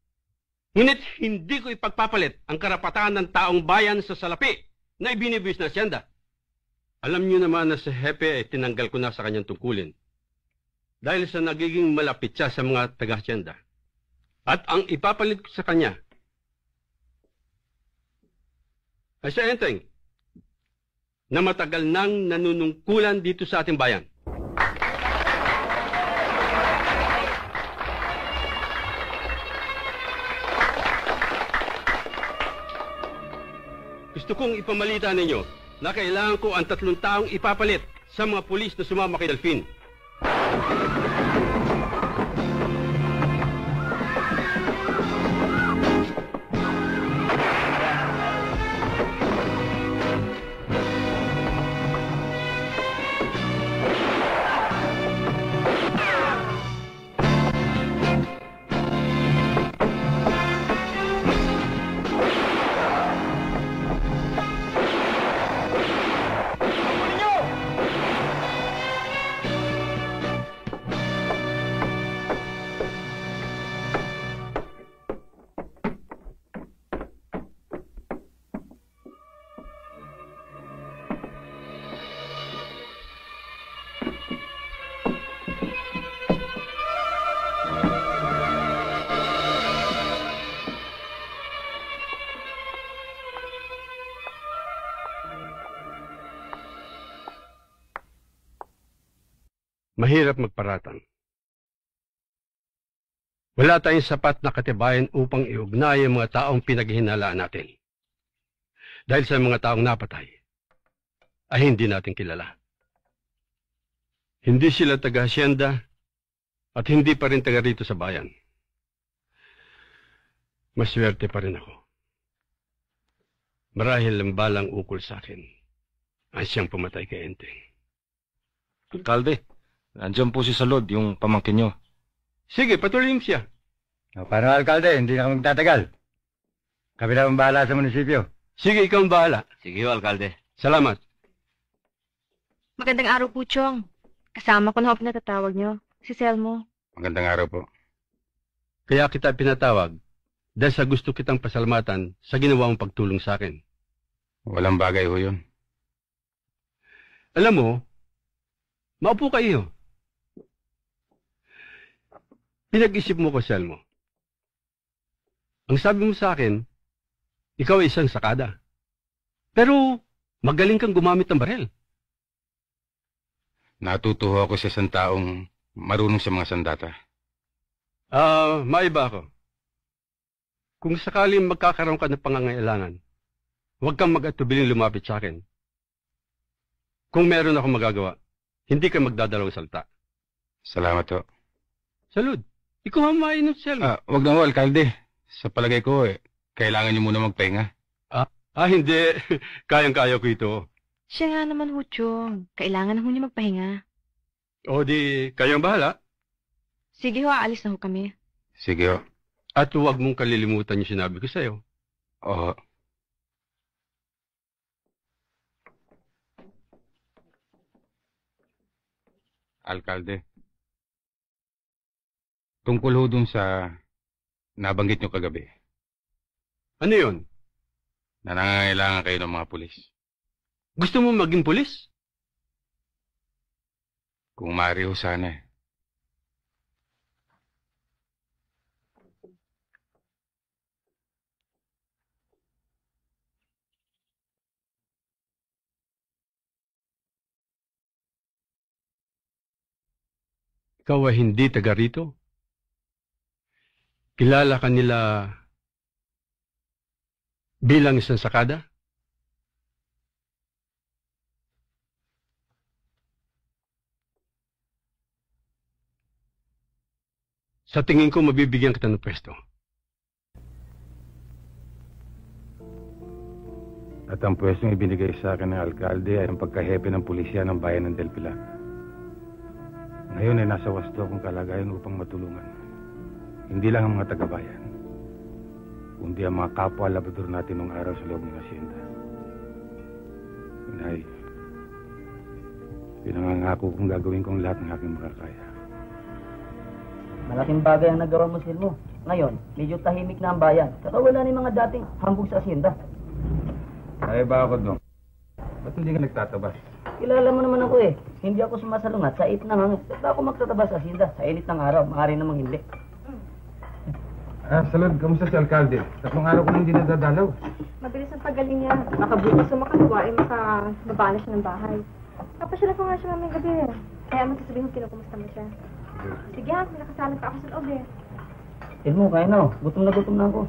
Ngunit hindi ko ipagpapalit ang karapatan ng taong bayan sa salapi na ibinibis na hasyenda. Alam niyo naman na si Hepe ay tinanggal ko na sa kanyang tungkulin dahil sa nagiging malapit siya sa mga taga-hasyenda. At ang ipapalit ko sa kanya ay sa enteng na matagal nang nanunungkulan dito sa ating bayan. Gusto kong ipamalita ninyo na kailangan ko ang 3 taong ipapalit sa mga pulis na sumama kay Delphine. Mahirap magparatang. Wala tayong sapat na katibayan upang iugnay ang mga taong pinaghihinalaan natin. Dahil sa mga taong napatay, ay hindi natin kilala. Hindi sila taga-hasyenda at hindi pa rin taga rito sa bayan. Maswerte pa rin ako. Marahil ang balang ukol sa akin ang siyang pumatay kay Enteng. Alkalde, nandiyan po si Salod, yung pamangkin nyo. Sige, patuloy mo siya. O, paano, Alkalde? Hindi na kami magtatagal. Kami na ang bahala sa munisipyo. Sige, ikaw ang bahala. Sige ho, Alkalde. Salamat. Magandang araw po, Chong. Kasama ko na ho pinatatawag nyo. Si Selmo. Magandang araw po. Kaya kita pinatawag dahil sa gusto kitang pasalamatan sa ginawa mong pagtulong sa akin. Walang bagay ho yun. Alam mo, maupo kayo. Pinag-isip mo ko, Selmo. Ang sabi mo sa akin, ikaw ay isang sakada. Pero magaling kang gumamit ng barel. Natutuho ako sa isang taong marunong sa mga sandata. Maiba ako. Kung sakaling magkakaroon ka ng pangangailangan, huwag kang mag-atubiling lumapit sa akin. Kung meron akong magagawa, hindi ka magdadalawang salita. Salamat ho. Salud. Ikaw ang mainom, Selma. Wag na ho, Alkalde. Sa palagay ko, kailangan niyo muna magpahinga. Hindi. Kayang-kaya ko ito. Siya nga naman ho, Chong. Kailangan na ho niya magpahinga. O di, kayang bahala. Sige ho, aalis na ho kami. Sige ho. At huwag mong kalilimutan yung sinabi ko sa'yo. Oo. Alkalde. Tungkol ho dun sa nabanggit nyo kagabi. Ano yun? Na nangangailangan kayo ng mga pulis. Gusto mo maging pulis? Kung maaari ho sana eh. Ikaw ay hindi taga rito? Kilala ka nila bilang isang sakada? Sa tingin ko, mabibigyan kita ng pwesto. At ang pwestong ibinigay sa akin ng alkalde ay ang pagkahepe ng pulisya ng bayan ng Del Pilar. Ngayon ay nasa wasto akong kalagayan upang matulungan. Hindi lang ang mga taga-bayan, kundi ang mga kapwa labrador natin nung araw sa loob ng asyenda. Inay, pinangangako kong gagawin kong lahat ng aking makakaya. Malaking bagay ang nagawa mo, Silmo. Ngayon, medyo tahimik na ang bayan. Saka wala ni mga dating hambog sa asyenda. Ay ba ako doon? Ba't hindi ka nagtatabas? Kilala mo naman ako eh. Hindi ako sumasalungat sa init ng hangin. Ba't ako magtatabas sa asyenda? Sa init ng araw, maaari namang hindi. Salud, kamusta si Alkalde? 3 araw ko nang hindi nadadalaw. Mabilis ang pagaling niya. Nakabuti sa makagawa ay makababa na siya ng bahay. Papasyala ko nga siya mamayang gabi. Kaya magsasabihin ko kinukumusta mo siya. Sige ha, may nakasalag pa ako sa loob eh. Silmo, kaya na. Gutom na ako.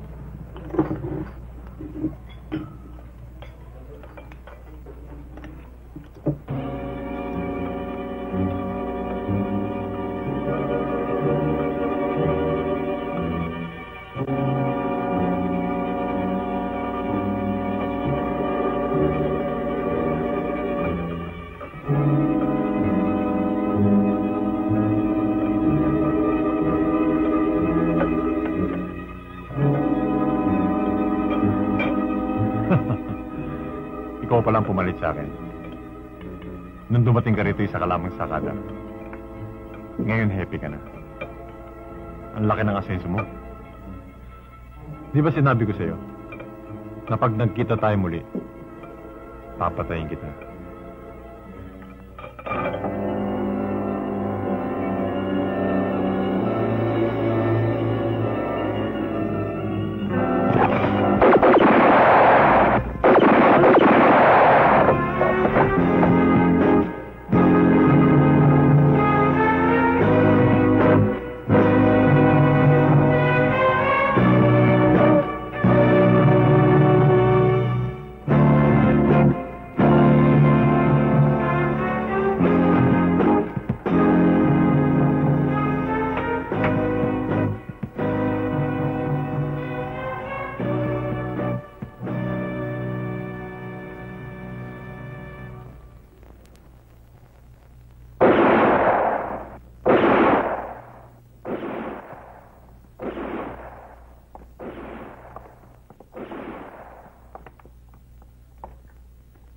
Ikaw pa lang pumalit sa akin. Nung dumating ka rito, isa ka lamang sakada. Ngayon, happy ka na. Ang laki ng asenso mo. Di ba sinabi ko sa'yo, na pag nagkita tayo muli, papatayin kita.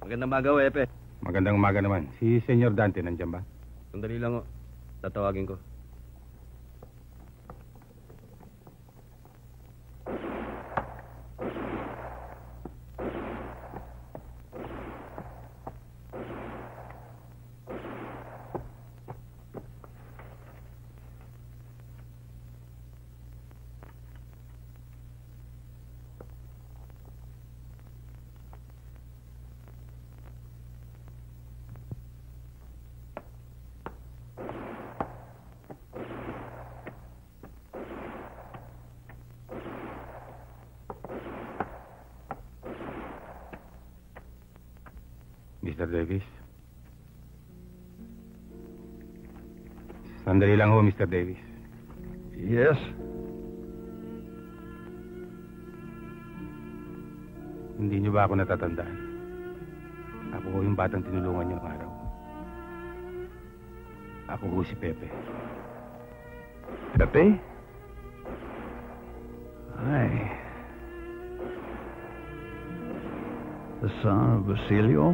Magandang umaga, Epe. Magandang umaga naman. Si Senyor Dante nandiyan ba? Sandali lang, oh. Tatawagin ko. Mr. Davis? Sandali lang ho, Mr. Davis. Yes? Hindi niyo ba ako natatandaan? Ako ho yung batang tinulungan niyo ng araw. Ako ho si Pepe. Pepe? Ay. The son of Basilio?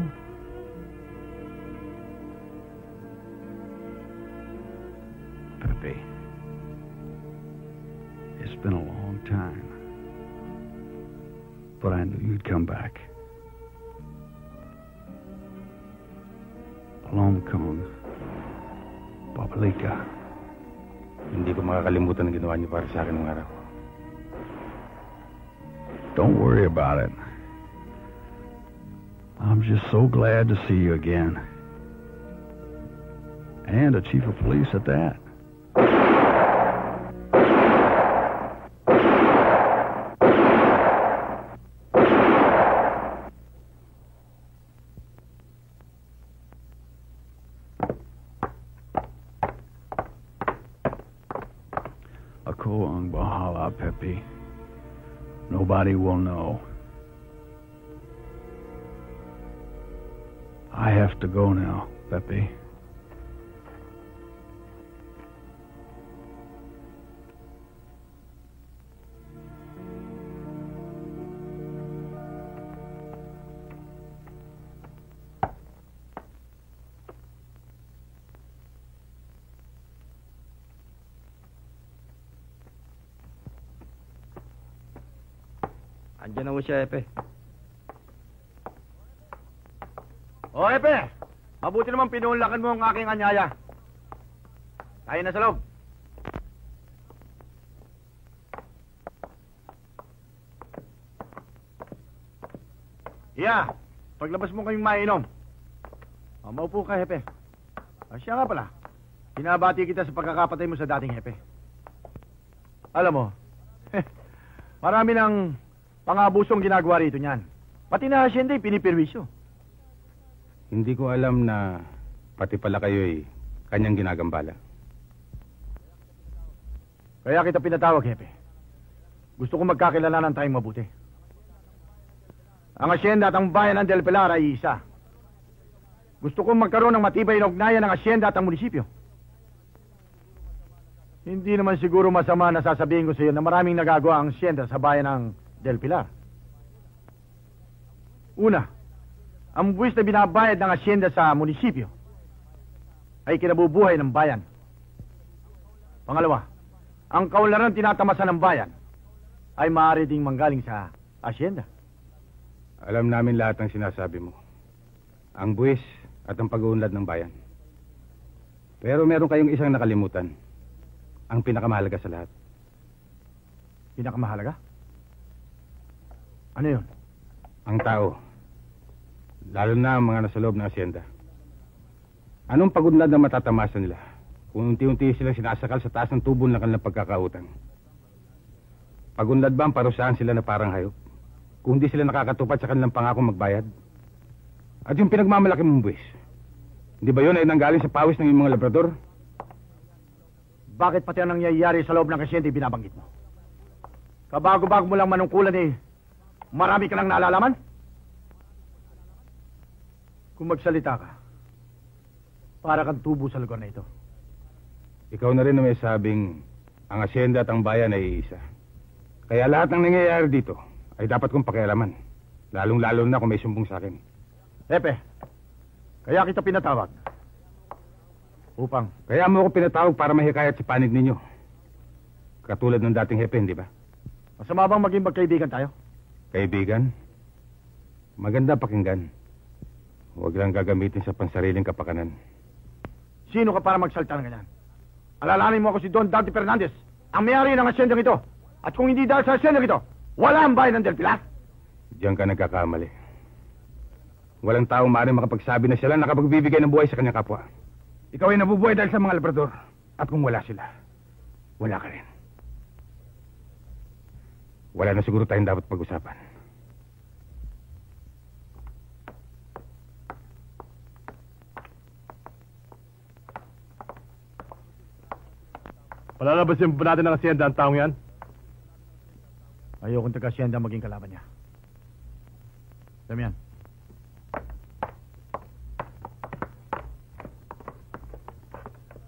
Pepe. It's been a long time. But I knew you'd come back. Along Kong. Papalika. Hindi ko makakalimutan ang ginawa niyo para sa akin ng araw. Don't worry about it. I'm just so glad to see you again. And a chief of police at that. Ako ang bahala, Pepe. Nobody will know. I have to go now, Pepe. Andiyan na mo siya, Epe. O, Epe! Mabuti naman pinunlakan mo ang aking anyaya. Tayo na sa loob. Iya, paglabas mo kayong mainom. Maupo ka, Hepe. Siya nga pala. Pinabati kita sa pagkakapatay mo sa dating Hepe. Alam mo, marami ng pang-abusong ginagawa rito niyan. Pati na hasyenda pinipirwisyo. Hindi ko alam na pati pala kayo'y kanyang ginagambala. Kaya kita pinatawag, Hepe. Gusto ko magkakilalanan tayong mabuti. Ang asyenda at ang bayan ng Del Pilar ay isa. Gusto kong magkaroon ng matibay na ugnayan ng asyenda at ang munisipyo. Hindi naman siguro masama na sasabihin ko sa iyo na maraming nagagawa ang asyenda sa bayan ng Del Pilar. Una, ang buwis na binabayad ng asyenda sa munisipyo ay kinabubuhay ng bayan. Pangalawa, ang kaunlaran tinatamasa ng bayan ay maaari ding manggaling sa asyenda. Alam namin lahat ng sinasabi mo. Ang buwis at ang pag-uunlad ng bayan. Pero meron kayong isang nakalimutan. Ang pinakamahalaga sa lahat. Pinakamahalaga? Ano yun? Ang tao. Lalo na ang mga nasa loob ng asyenda. Anong pag-unlad ang matatamasa nila kung unti-unti silang sinasakal sa taas ng tubo ng kanilang pagkakautang? Pag-unlad ba ang parusahan sila na parang hayop? Kung hindi sila nakakatupad sa kanilang pangako magbayad? At yung pinagmamalaki mong buwis, hindi ba yun ay nanggaling sa pawis ng iyong mga labrador? Bakit pati ang nangyayari sa loob ng asyenda binabanggit mo? Kabago-bago mo lang manungkulan marami ka lang naalalaman? Kung magsalita ka, para kang tubo sa lugar na ito. Ikaw na rin na may sabing ang asyenda at ang bayan ay iisa. Kaya lahat ng nangyayari dito ay dapat kong pakialaman. Lalong-lalo na kung may sumbong sa akin. Hepe, kaya kita pinatawag. Kaya mo ako pinatawag para mahikayat si panig ninyo. Katulad ng dating hepe, hindi ba? Masama bang maging magkaibigan tayo? Kaibigan? Maganda pakinggan. Huwag lang gagamitin sa pansariling kapakanan. Sino ka para magsalta ng ganyan? Alalahanin mo ako si Don Dante Fernandez, ang may-ari ng asyendang ito. At kung hindi dahil sa asyendang ito, wala ang bayan ng Del Pilar. Diyan ka nagkakamali. Walang taong maaaring makapagsabi na sila nakapagbibigay ng buhay sa kanyang kapwa. Ikaw ay nabubuhay dahil sa mga labrador. At kung wala sila, wala ka rin. Wala na siguro tayong dapat pag-usapan. Palalabasin ba natin ng asyenda ang taong yan? Ayokong taga-asyenda maging kalaban niya. Damian.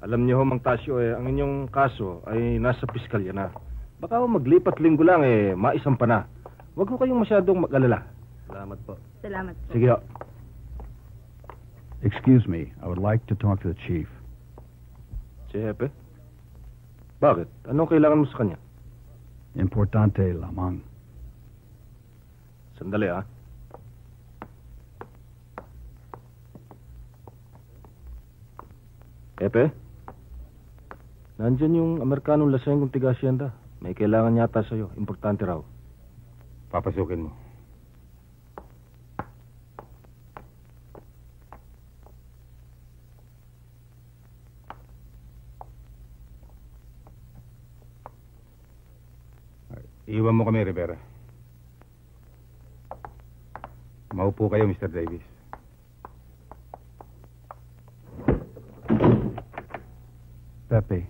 Alam niyo ho, Mang Tasyo, ang inyong kaso ay nasa piskalya na. Baka ho maglipat linggo lang, maisampa na. Huwag ho kayong masyadong mag-alala. Salamat po. Salamat po. Sige ho. Excuse me, I would like to talk to the chief. Si Hepe? Bakit? Anong kailangan mo sa kanya? Importante lamang. Sandali, Hepe? Nandyan yung Amerikanong laseng kong tiga-asyenda. May kailangan yata sa'yo. Importante raw. Papasukin mo. Iwan mo kami, Rivera. Maupo kayo, Mr. Davis. Pepe,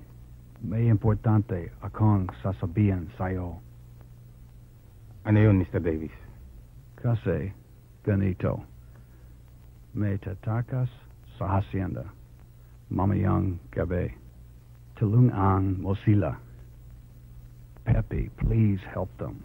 may importante akong sasabihin sa'yo. Ano yun, Mr. Davis? Kasi, ganito. May tatakas sa hacienda. Mamayang gabi. Tulungan mo sila. Pepe, please help them.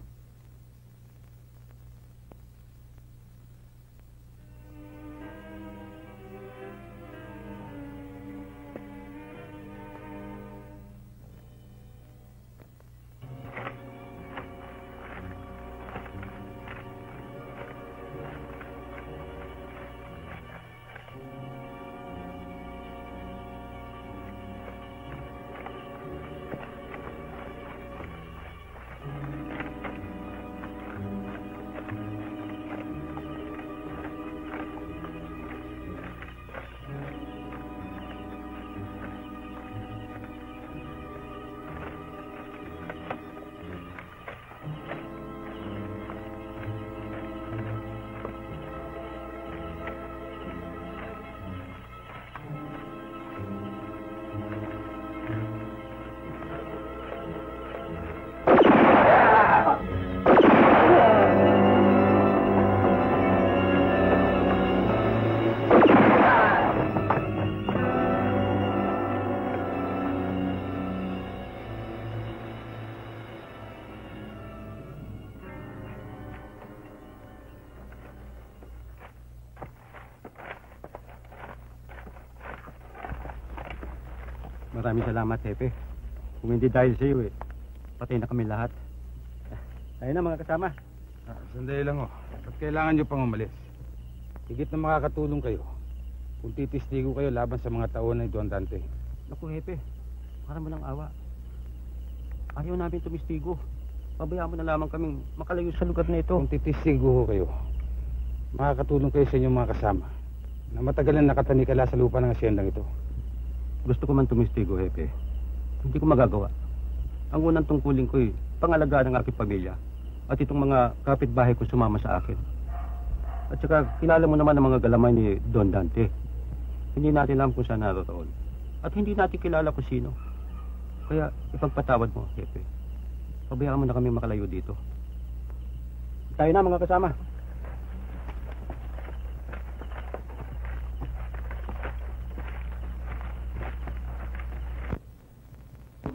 Maraming salamat, Hepe. Kung hindi dahil sa iyo, patay na kami lahat. Tayo na, mga kasama. Sandali lang, At kailangan nyo pang umalis. Higit na makakatulong kayo kung titistigo kayo laban sa mga taon ni Don Dante. Naku, Hepe. Para mo ng awa. Ayaw namin tumistigo. Pabayaan mo na lamang kaming makalayo sa lugar na ito. Kung titistigo kayo, makakatulong kayo sa inyong mga kasama na matagal na nakatanikala sa lupa ng asyendang ito. Gusto ko man tumistigo, Hepe. Hindi ko magagawa. Ang unang tungkulin ko'y pangalagaan ng aking pamilya at itong mga kapitbahay ko sumama sa akin. At saka, kilala mo naman ang mga galamay ni Don Dante. Hindi natin alam kung saan naroon. At hindi natin kilala kung sino. Kaya, ipagpatawad mo, Hepe. Pabayaan mo na kami makalayo dito. Tayo na, mga kasama.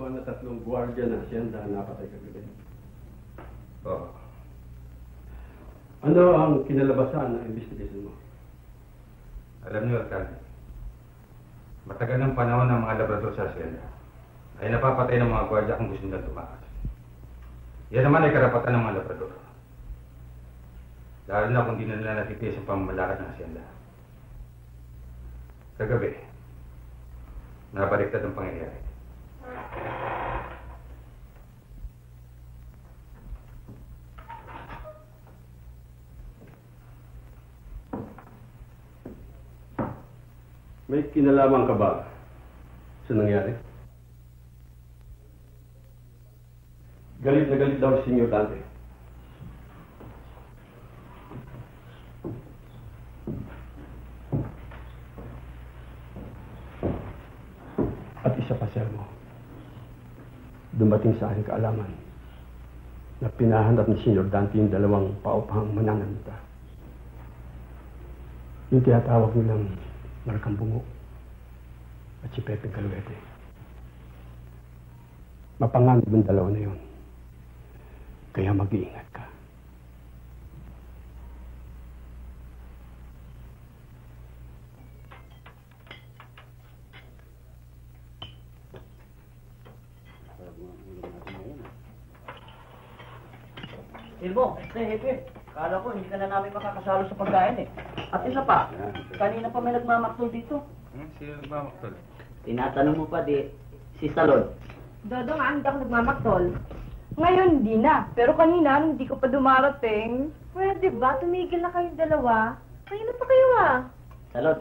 Na 3 gwardiya ng asyenda ang napatay kagabi. Ano ang kinalabasan ng investigation mo? Alam niyo, Alcalde, matagal ng panahon ng mga labrador sa asyenda ay napapatay ng mga gwardiya kung gusto nilang tumakas. Yan naman ay karapatan ng mga labrador. Lalo na kung di na nila natitiis ang pamamalakad ng asyenda. Kagabi, nabaliktad ang pangyayari. May kinalaman ka ba sa nangyari? Galit na galit daw si Senyor Dante. At isa pa, Selmo. Dumating sa aking kaalaman na pinahanap ni Senyor Dante yung dalawang paupahang mananalita. Yung tinatawag nilang Marcang Bungo at si Pepe Caluete. Mapanganib ang dalawa na yun. Kaya mag-iingat ka. Silbo, Hepe, kala ko hindi ka na namin makakasalo sa pagkain eh. At isa pa, kanina pa may nagmamaktol dito. Sino nagmamaktol? Tinatanong mo pa si Salon. Dodong, hindi ako nagmamaktol. Ngayon, hindi na. Pero kanina, nung hindi ko pa dumarating. Pwede ba? Tumigil na kayong dalawa. Kanina pa kayo Salon,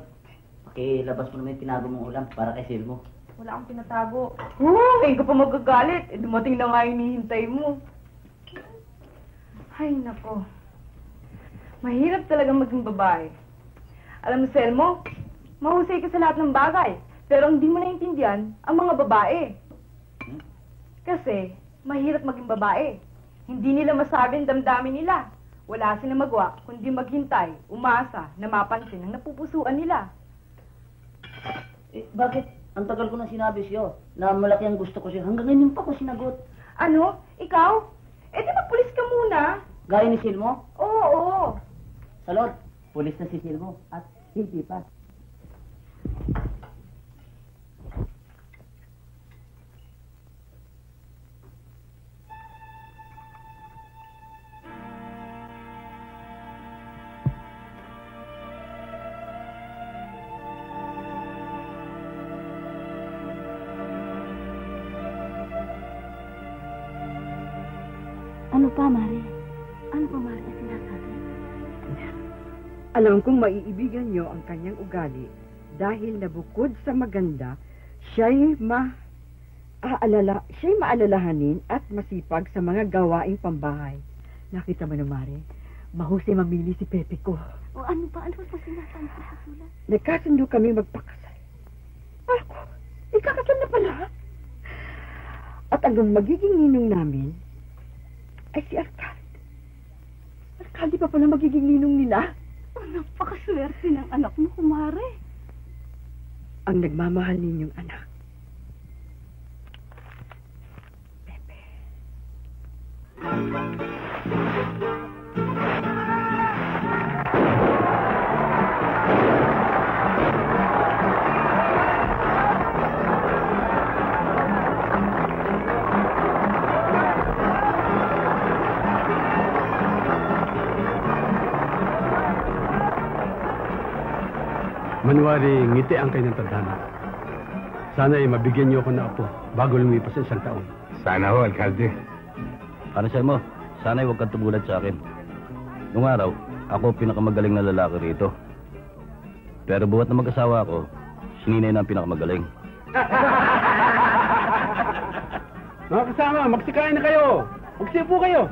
pakilabas mo naman yung tinago mong ulam para kay Silmo. Wala akong pinatago. Ngayon ko pa magagalit. Dumating na nga yung hinihintay mo. Ay, nako. Mahirap talaga maging babae. Alam mo, Selmo, mahusay ka sa lahat ng bagay. Pero hindi mo naintindihan ang mga babae. Kasi, mahirap maging babae. Hindi nila masabi ang damdamin nila. Wala silang magawa kundi maghintay, umasa, na mapansin ang napupusuan nila. Bakit? Ang tagal ko na sinabi sa'yo na malaki ang gusto ko sa'yo. Hanggang ngayon pa ko sinagot. Ano? Ikaw? Di magpulis ka muna. Gaya ni Silmo? Oo. Salon, pulis na si Silmo at hindi pa. Ano pa, Mare? Ano pa, Mare, na sinasabi? Alam kong maiibigan niyo ang kanyang ugali dahil na bukod sa maganda, siya'y maalalahanin at masipag sa mga gawaing pambahay. Nakita mo na, Mare, mahusay mamili si Pepe ko. O ano pa? Ano pa sinasabi ko sa sulat? Nagkasundo kami magpakasal. Ako, ikakasal na pala. At ang magiging ninong namin ay si Alcalde. Alcalde pa pala magiging ninong nila. Oh, napakaswerte ng anak mo, kumare. Ang nagmamahal ninyong anak. Pepe. Manwari, ngiti ang kanyang tadhana. Sana ay mabigyan niyo ako na apo bago lumipas ang 1 taon. Sana ho, Alcalde. Ano sir mo? Sana'y huwag kang tumulad sa akin. Nung araw, ako pinakamagaling na lalaki rito. Pero buhat na mag-asawa ako, si Ninay na ang pinakamagaling. Mga kasama, magsikain na kayo! Magsipo kayo!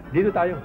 Dito tayo.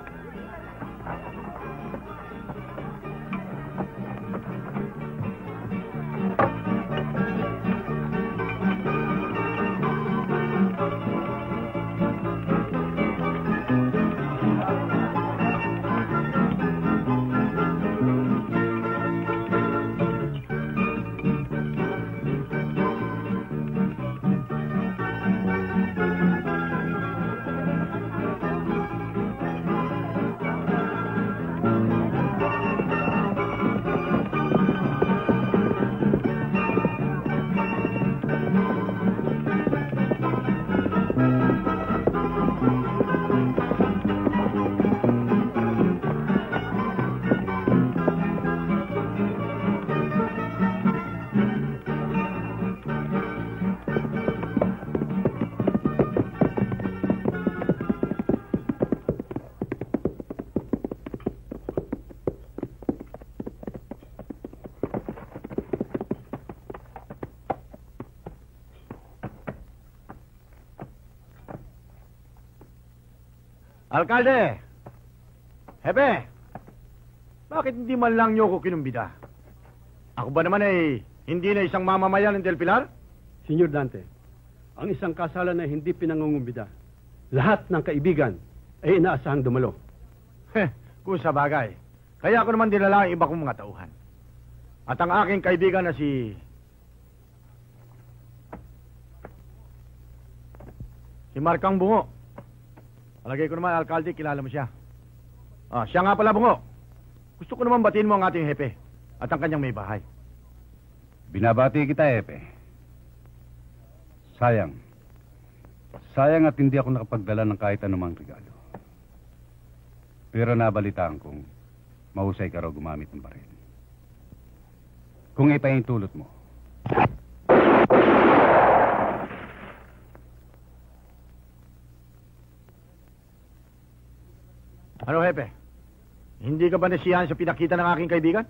Alkalde! Hepe! Bakit hindi man lang niyo ko kinumbida? Ako ba naman ay hindi na isang mamamayan ng Del Pilar? Senyor Dante, ang isang kasalan na hindi pinangungumbida, lahat ng kaibigan ay inaasahang dumalo. Kung sa bagay. Kaya ako naman dinala ang iba kong mga tauhan. At ang aking kaibigan na si Markang Bungo. Palagay ko naman, alkalde, kilala mo siya. Siya nga pala, Bungo. Gusto ko naman batiin mo ang ating hepe at ang kanyang may bahay. Binabati kita, Hepe. Sayang. Sayang at hindi ako nakapagdala ng kahit anumang regalo. Pero nabalitaan kong mahusay ka raw gumamit ng baril. Kung ipahintulot mo, ano, Hepe? Hindi ka ba nasiyahan sa pinakita ng aking kaibigan?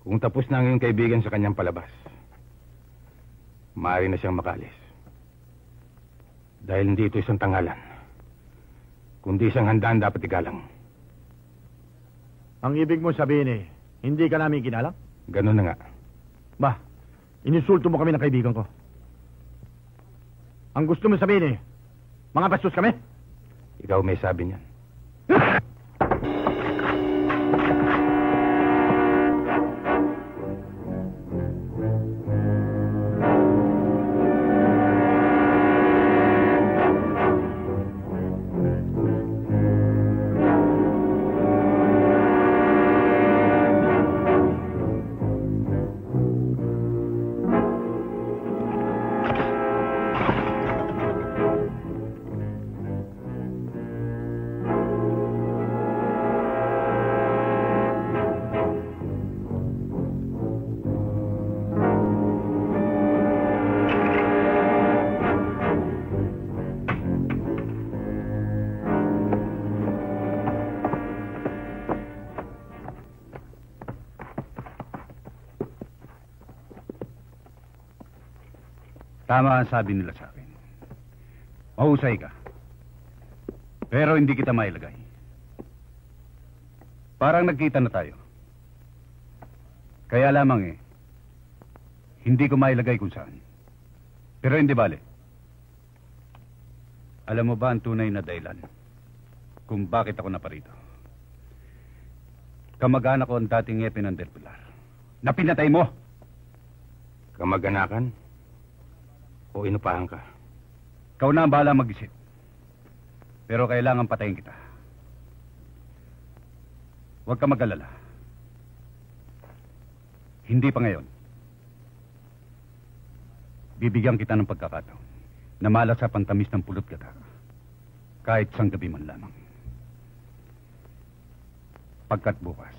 Kung tapos na ang iyong kaibigan sa kanyang palabas, maaari na siyang makalis. Dahil hindi ito isang tangalan, kundi isang handaan dapat igalang. Ang ibig mo sabihin hindi ka namin ginalang? Ganun na nga. Ba, ininsulto mo kami ng kaibigan ko. Ang gusto mo sabihin mga bastos kami? Ikaw may sabi niyan. Tama ang sabi nila sa akin. Mahusay ka. Pero hindi kita mailagay. Parang nagkita na tayo. Kaya lamang hindi ko mailagay kung saan. Pero hindi bale. Alam mo ba ang tunay na dahilan kung bakit ako naparito? Kamag-anak ko ang dating hepe ng Del Pilar. Na pinatay mo! Kamag-anakan? O inupahan ka? Ikaw na ang bahala mag-isip. Pero kailangan patayin kita. Huwag ka mag-alala. Hindi pa ngayon. Bibigyan kita ng pagkakataon na malasap ang tamis ng pulot gata. Kahit sang gabi man lamang. Pagkat bukas,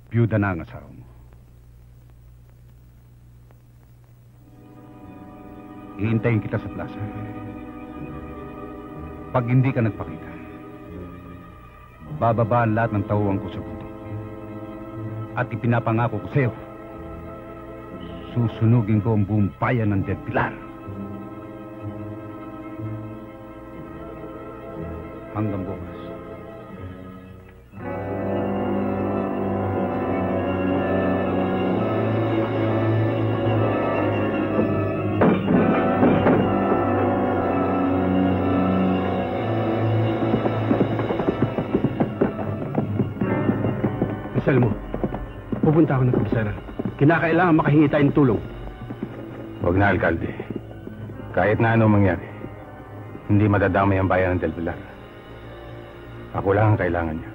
biyuda na ang asawa mo. Iintayin kita sa plaza. Pag hindi ka nagpakita, bababa ang lahat ng tauhan ko sa bundok. At ipinapangako ko sa'yo, susunugin ko ang buong bayan ng Del Pilar. Hanggang bukas. Alam mo, pupunta ako ng kabisera. Kinakailangan makahingi tayo ng tulong. Huwag na, alkalde. Kahit na ano mangyari, hindi madadamay ang bayan ng Del Pilar. Ako lang ang kailangan niya.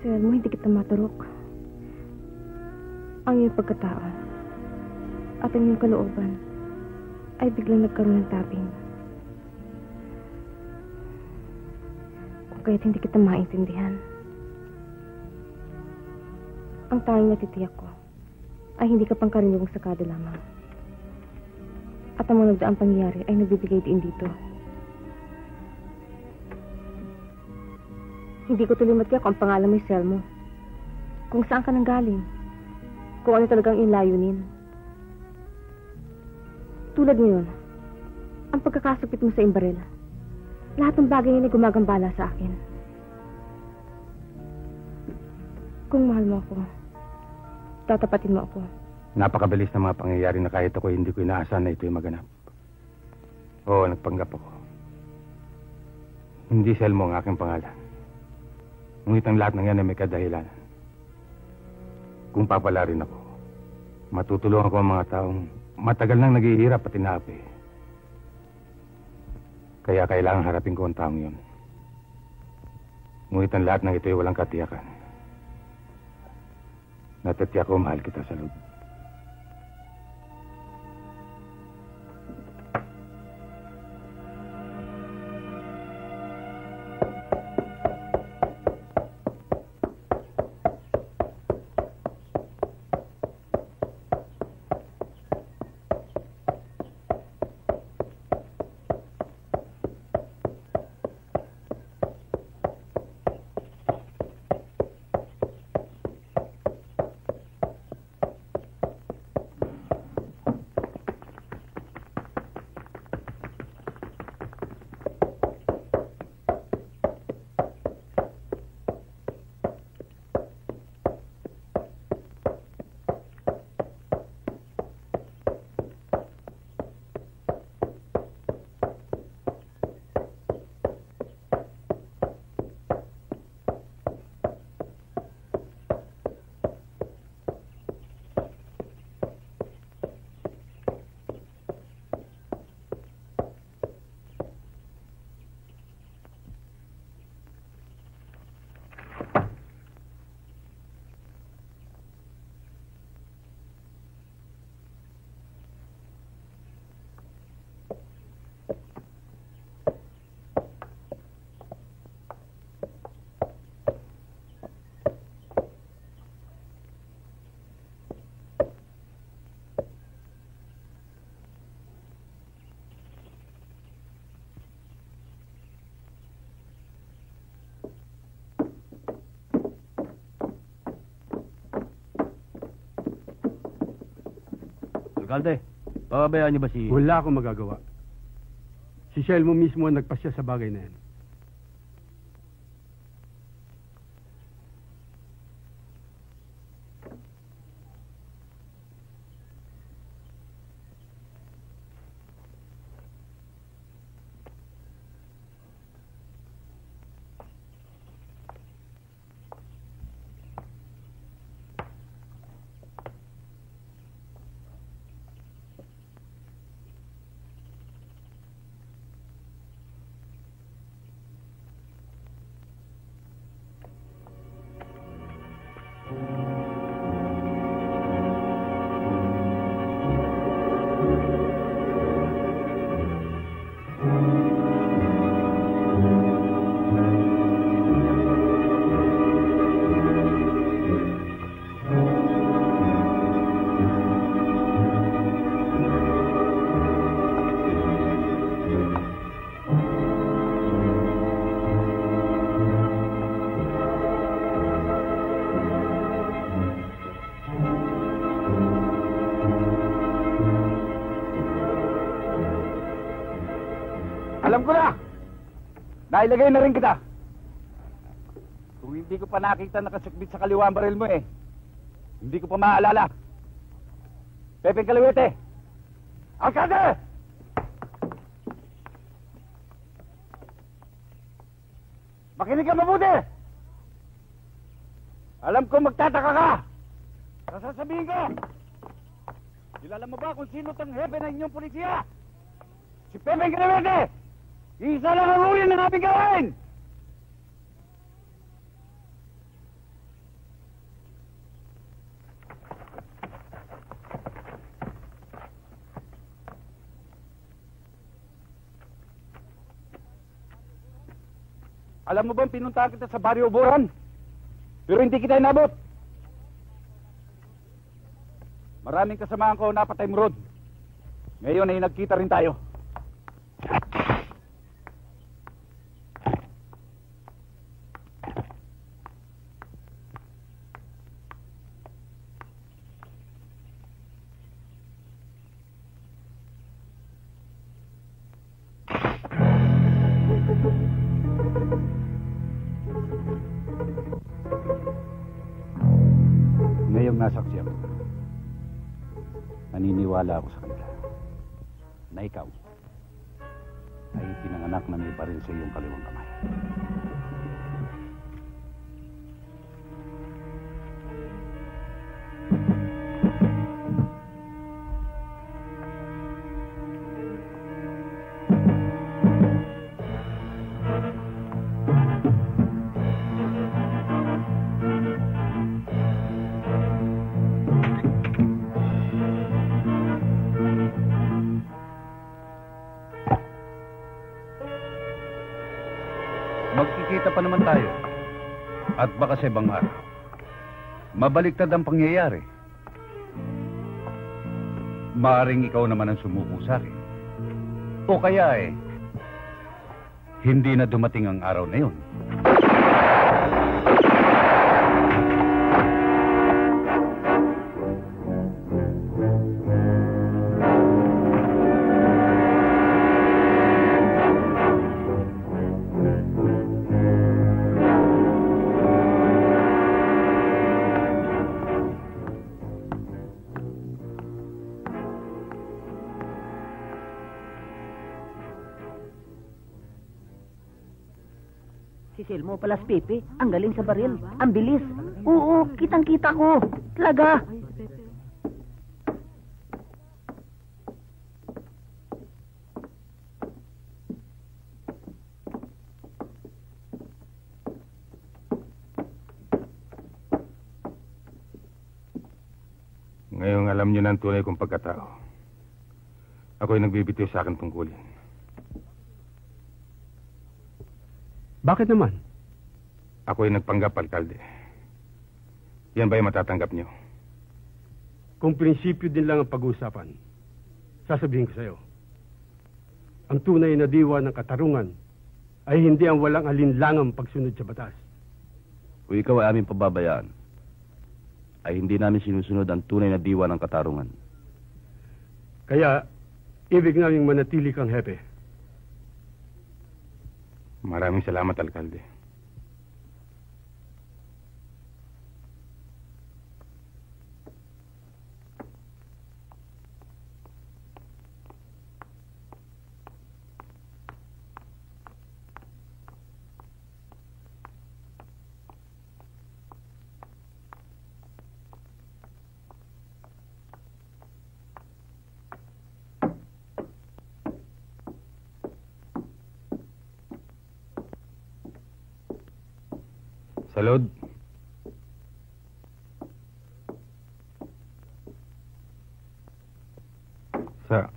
Sir, mo hindi kita maturok. ang iyong pagkatao at ang iyong kalooban ay biglang nagkaroon ng taping. Kung kaya't hindi kita maintindihan. Ang tanging natitiyak ko ay hindi ka pang karaniwang sakado lamang. At ang mga nagdaang pangyayari ay nagbibigay din dito. Hindi ko tuloy matiyak kung ang pangalan mo'y Selmo. Kung saan ka nanggaling. Kung ano talagang inlayunin. Tulad ngayon, ang pagkakasupit mo sa imbarel. Lahat ng bagay na gumagambala sa akin. Kung mahal mo ako, tatapatin mo ako. Napakabilis ng mga pangyayari na kahit ako hindi ko inaasahan na ito'y maganap. Oo, nagpanggap ako. Hindi Selmo ang aking pangalan. Ngunit ang lahat ng yan ay may kadahilan. Kung papala rin ako, matutulungan ko ang mga taong matagal nang naghihirap at inapi. Kaya kailangan harapin ko ang taong yun. Ngunit ang lahat ng ito ay walang katiyakan. Natatiyak ko mahal kita sa loob. Alkalde, pababayaan niyo ba si... Wala akong magagawa. Si Selmo mismo ang nagpasya sa bagay na yan. Alam ko na! Nailagay na rin kita. Kung hindi ko pa nakita nakasukbit sa kaliwa ang baril mo hindi ko pa maaalala. Pepe Kalawete! Alcalde! Makinig ka mabuti! Alam ko magtataka ka! Sasabihin ko! Kilala mo ba kung sino tang hepe ng inyong pulisya? Si Pepe Kalawete! Isa lang ang huli na namin gawin! Alam mo bang pinuntahan kita sa Barrio Boran? Pero hindi kita inabot. Maraming kasamahan ko napatay mo ron. Ngayon ay nagkita rin tayo. Ngayong nasaksi ako, naniniwala ako sa kanila na ikaw ay pinanganak na may baril sa iyong kaliwang kamay. Magkikita pa naman tayo. At baka sa ibang araw, mabaliktad ang pangyayari. Maaring ikaw naman ang sumuko sa akin. O kaya hindi na dumating ang araw na yun. Si Selmo palas Pepe, ang galing sa baril, ang bilis. Oo, kitang-kita ko. Talaga. Ngayong alam niyo na ang tunay kong pagkatao. Ako'y nagbibitiw sa akin tungkulin. Bakit naman? Ako'y nagpanggap, alkalde. Yan ba'y matatanggap niyo? Kung prinsipyo din lang ang pag-uusapan, sasabihin ko sa'yo, ang tunay na diwa ng katarungan ay hindi ang walang alinlangang pagsunod sa batas. Kung ikaw ay aming pababayaan, ay hindi namin sinusunod ang tunay na diwa ng katarungan. Kaya, ibig namin manatili kang hepe. Maraming salamat, alkalde. Salud. Sa.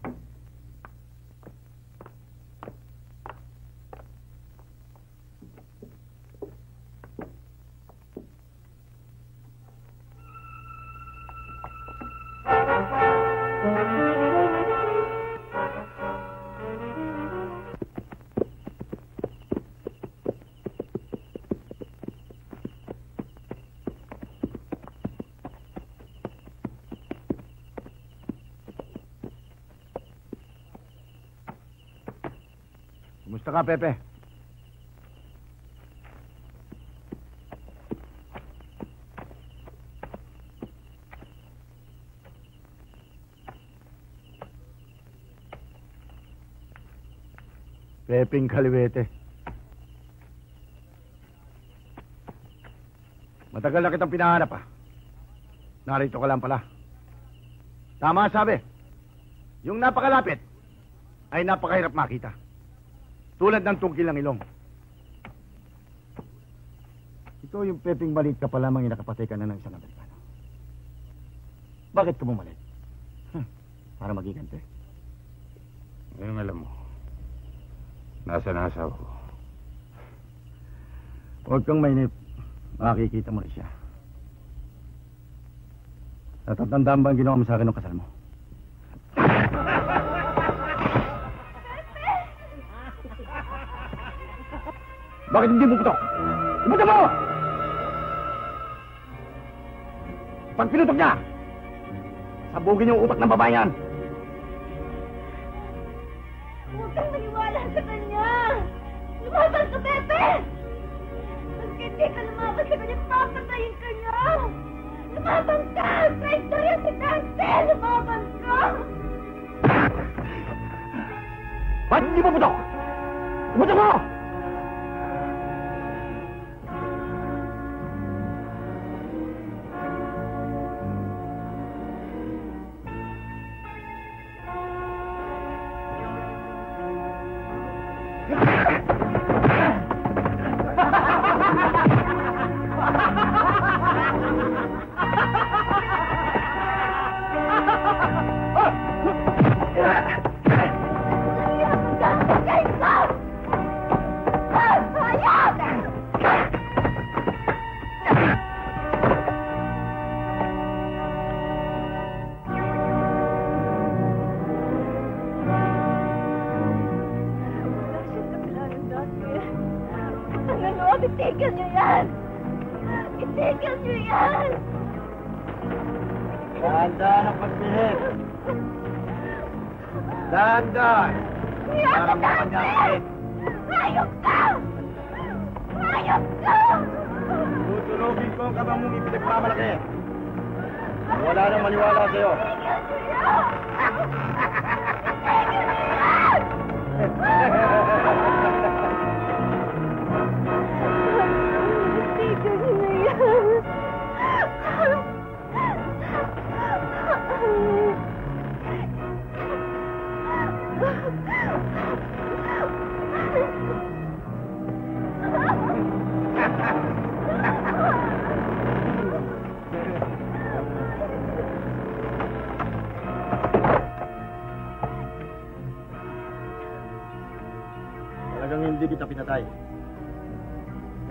Kumusta ka, Pepe? Pepeng Kaliwete. Matagal na kitang pinahanap, ah. Narito ka lang pala. Tama sabi. Yung napakalapit ay napakahirap makita. Tulad ng tungkil ng ilong. Ito yung Pepeng maliit ka pa lamang inakapatay ka na ng isang Amerikano. Bakit ka bumalik? Para magigante. Ngayon alam mo, nasa ko. Huwag kang mainip. Makikita mo rin siya. Natatandaan ba ang ginawa mo sa akin ng kasal mo? Bakit hindi mo putok? Ibuto mo! Pag pinutok niya, sabugin yung utak ng babae yan. Huwag kang maniwala sa kanya! Lumaban ka, Pepe! Pag hindi ka lumaban sa kanya, papatayin ka niya! Lumaban ka! Traitor yan si Dante! Lumaban ka! Bakit hindi mo putok? Ibuto mo! Itigil niyo yan! Itigil niyo yan! Dahan-dahan ang pagbihis. Dahan-dahan. Para makanyakit. Hayop ka! Hayop ka! Tutunogin ko ang kabang mong ipinagmamalaki. Wala nang maniwala sa'yo. Talagang hindi kita pinatay.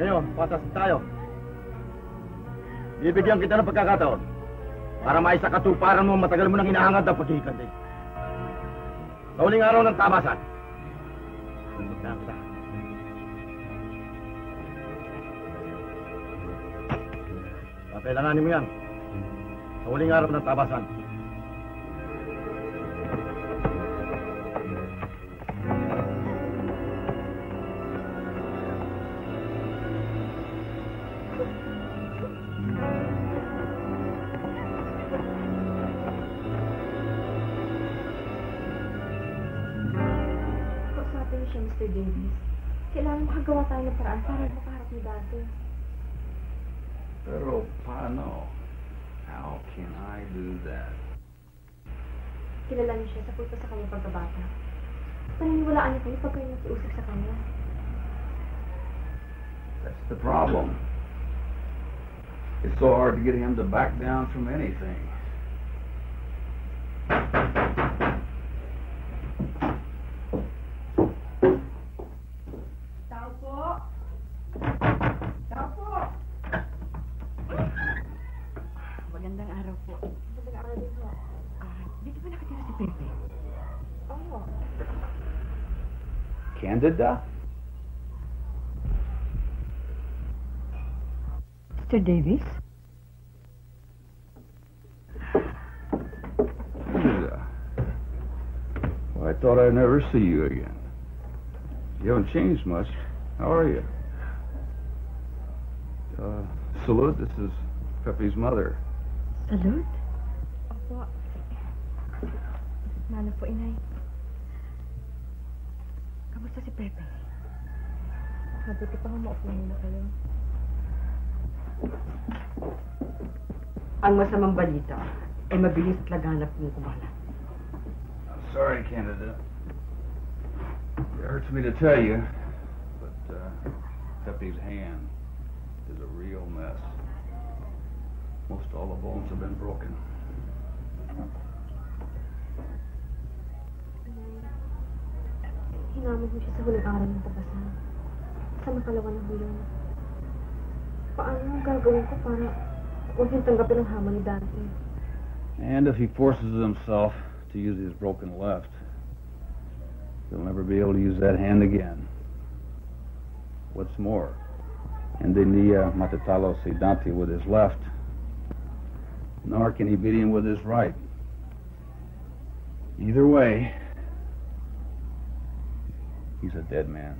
Ngayon, patas tayo. Bibigyan kita ng pagkakataon para maisa katuparan mo matagal mo nang hinahangad ang paghihikandig. Sa huling araw ng tabasan, puntahan kita. Kailanganin mo yan. Sa huling araw ng tabasan. Kausapin niyo siya, Mr. Davis. Kailangan makagawa tayo ng paraan para makaharap ni dati. Pero paano? How can I do that? Kilala niyo siya sa pulpa sa kanyang pagkabata. Paniniwalaan niyo kayo pag kayo nakiusap sa kanya. That's the problem. It's so hard to get him to back down from anything. Tao po! Tao po! Magandang araw po. Magandang araw din po. Dito ba nakatira si Pepe? Oo. Candida? Mr. Davis? Candida. Well, I thought I'd never see you again. You haven't changed much. How are you? Salute, this is Pepe's mother. Salute? Opo. Mana po, inay. Kamusta si Pepe? Mabuti pa nga maupo muna kayo. Ang masamang balita ay mabilis at laganap ng kumalat. I'm sorry, Candida. It hurts me to tell you, but Pepe's hand is a real mess. Most all the bones have been broken. Hinamon mo siya sa huling araw ng tabasan. Sa makalawa ng hulong. Paano ang gagawin ko para huwag yung tanggapin ang hamon ni Dante? And if he forces himself to use his broken left, he'll never be able to use that hand again. What's more, hindi niya matatalo si Dante with his left, nor can he beat him with his right. Either way, he's a dead man.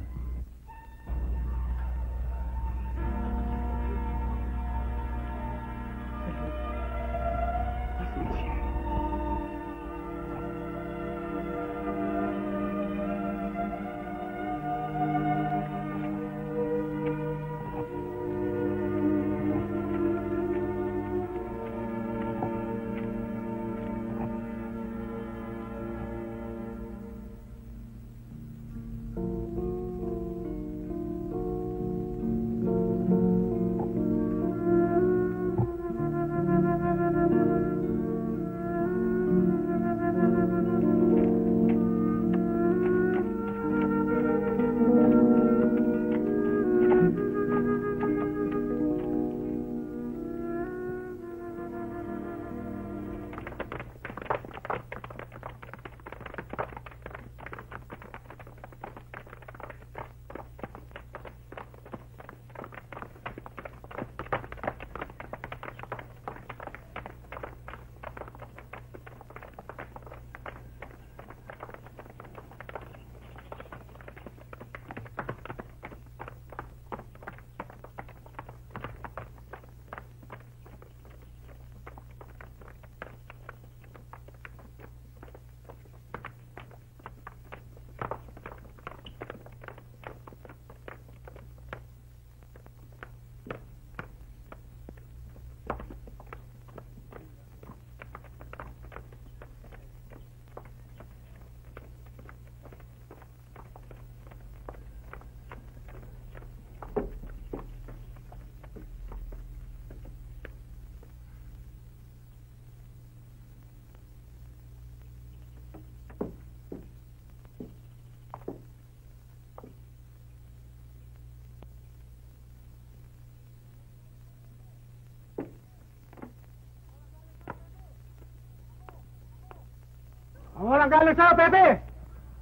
Walang galang sa'yo, Pepe!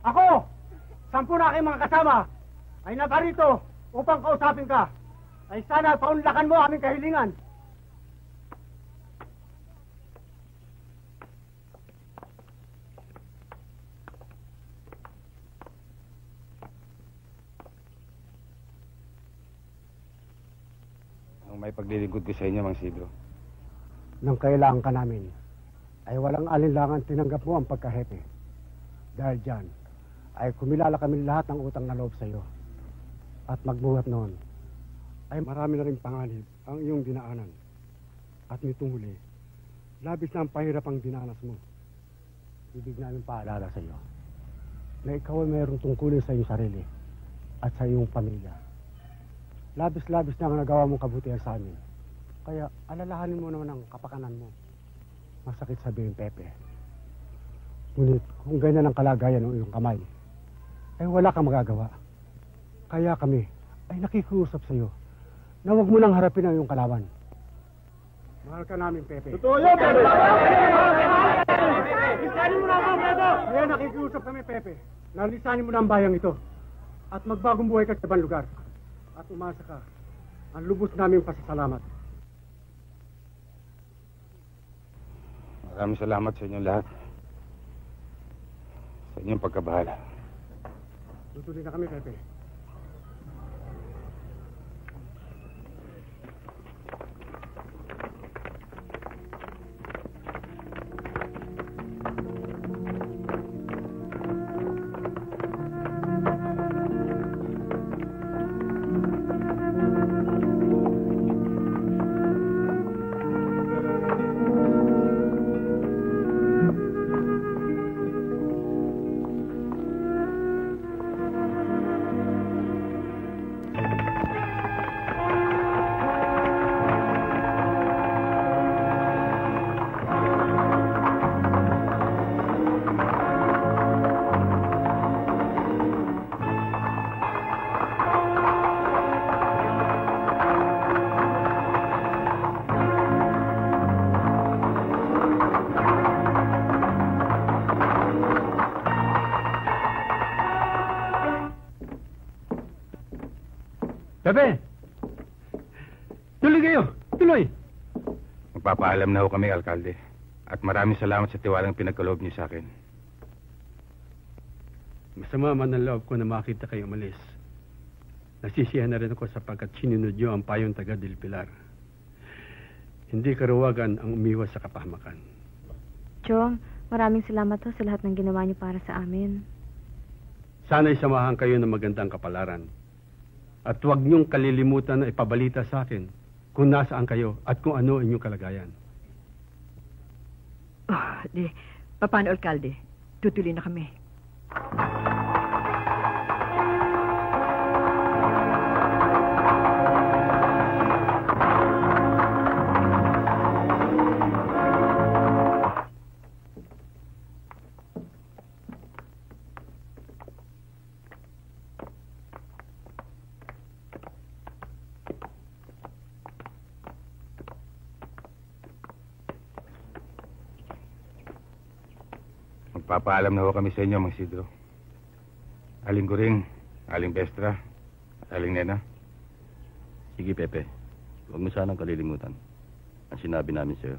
Ako, 10 na aking mga kasama ay naparito upang kausapin ka. Ay sana paunlakan mo aming kahilingan. Ang may paglilingkod ko sa inyo, Mang Sidro. Nang kailangan ka namin, ay walang alinlangan tinanggap mo ang pagkahepe. Dahil dyan, ay kumilala kami lahat ng utang na loob sa iyo. At magbuhat noon, ay marami na rin panganib ang iyong dinaanan. At nitong huli, labis na ang pahirap ang dinanas mo. Ibig namin paalala sa iyo na ikaw ay mayroong tungkulin sa iyong sarili at sa iyong pamilya. Labis-labis na ang nagawa mong kabutihan sa amin. Kaya alalahanin mo naman ang kapakanan mo. Masakit sabihin, Pepe. Ngunit kung ganyan ang kalagayan ng iyong kamay, ay wala kang magagawa. Kaya kami ay nakikiusap sa iyo na huwag mo nang harapin ang iyong kalaban. Mahal ka namin, Pepe. Totoo yun, Pepe! Lisanin mo na ako, Pepe! Kaya nakikiusap kami, Pepe, na lisanin mo na ang bayang ito at magbagong buhay ka sa ibang lugar. At umasa ka ang lubos naming pasasalamat. Maraming salamat sa inyong lahat. Sa inyong pagkabahala. Tutuloy na kami, Pepe. Pepe! Tuloy kayo! Tuloy! Magpapaalam na ho kami, Alkalde. At maraming salamat sa tiwalang pinagkaloob niyo sa akin. Masama man ang loob ko na makita kayo umalis. Nasisiyahan na rin ako sapagkat sinunod niyo ang payong taga Del Pilar. Hindi karuwagan ang umiwas sa kapahamakan. Chong, maraming salamat ho sa lahat ng ginawa niyo para sa amin. Sana'y samahan kayo ng magandang kapalaran. At huwag niyong kalilimutan na ipabalita sa akin kung nasaan kayo at kung ano inyong kalagayan. Paano, Alkalde? Tutuloy na kami. Magpapaalam na ho kami sa inyo, Mang Isidro. Aling Goring, Aling Bestra, Aling Nena. Sige, Pepe. Huwag mo sanang kalilimutan ang sinabi namin sa'yo.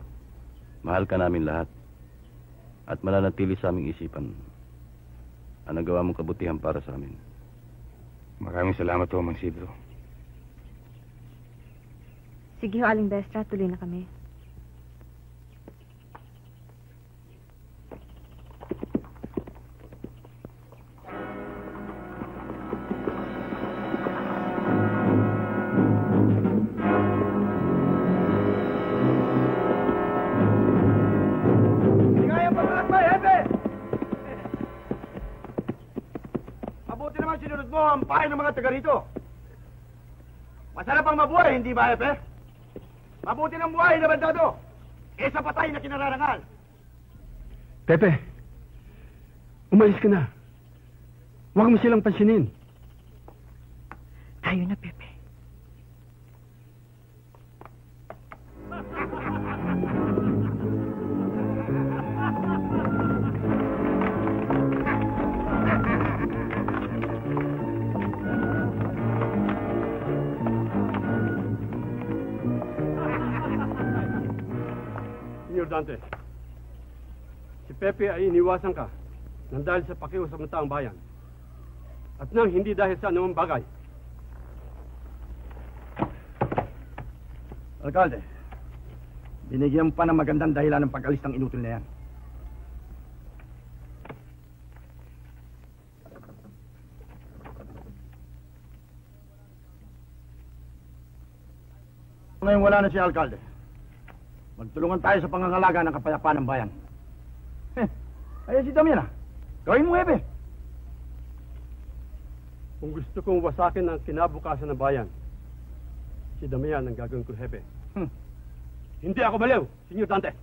Mahal ka namin lahat at mananatili sa aming isipan ang nagawa mong kabutihan para sa amin. Maraming salamat ho, Mang Isidro. Sige ho, Aling Bestra, tuloy na kami. Ang pahay ng mga taga rito. Masarap ang mabuhay, hindi ba, Epe? Mabuti ng buhay na bandado kaysa patay na kinararangal. Pepe, umalis ka na. Huwag mo silang pansinin. Tayo na, Pepe. Dante, si Pepe ay iniwasan ka nang dahil sa pakiusap ng taong bayan at nang hindi dahil sa anumang bagay. Alkalde, binigyan pa ng magandang dahilan ng pag-alis ng inutil na yan. Ngayon wala na si Alkalde. Magtulungan tayo sa pangangalaga ng kapayapaan ng bayan. Ayan si Damian ah. Gawin mo, Ebe. Kung gusto kong wasakin ang kinabukasan ng bayan, si Damian ang gagawin ko, Hepe. Hindi ako baliw, Senyor Dante.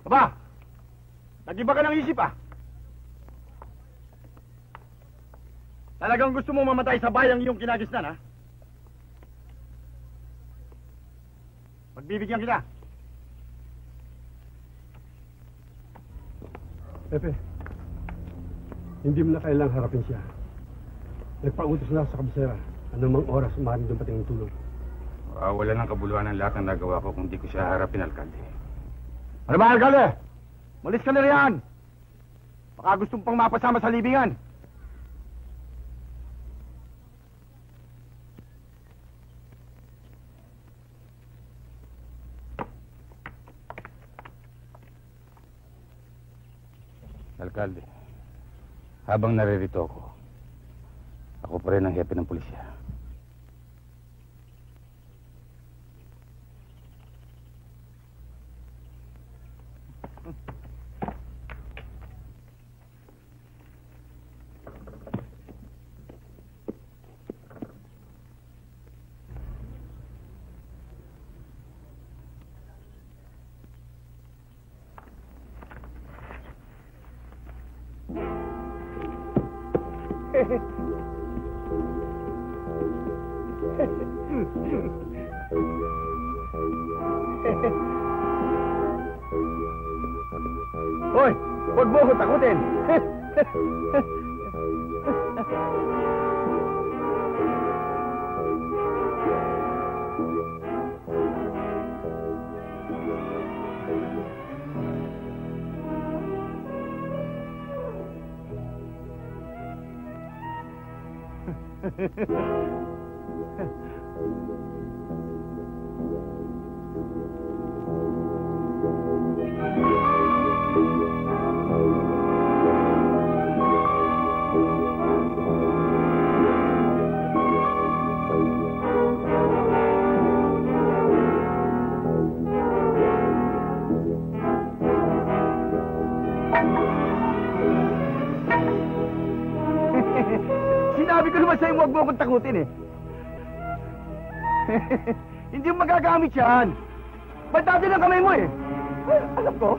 Aba! Nag-iba ka ng isip ah. Talagang gusto mo mamatay sa bayang iyong kinagisnan ha? Pagbibigyan kita. Pepe, hindi mo na kailangang harapin siya. Nagpautos na sa kabisera. Anumang oras maaaring dumating ng tulong. Wala ng kabuluhan ang lahat ng nagawa ko kung di ko siya harapin, Alkalde. Ano ba, Alkalde? Malis ka na riyan. Baka gustong pang mapasama sa libingan. Alkalde, habang naririto ako pa rin ang hepe ng pulisya. Hoy, huwag mo ko takutin. Sinabi ko naman sa'yo, huwag mo akong takutin eh. Hindi mo magagamit yan. Pantati ng kamay mo eh. Alam ko.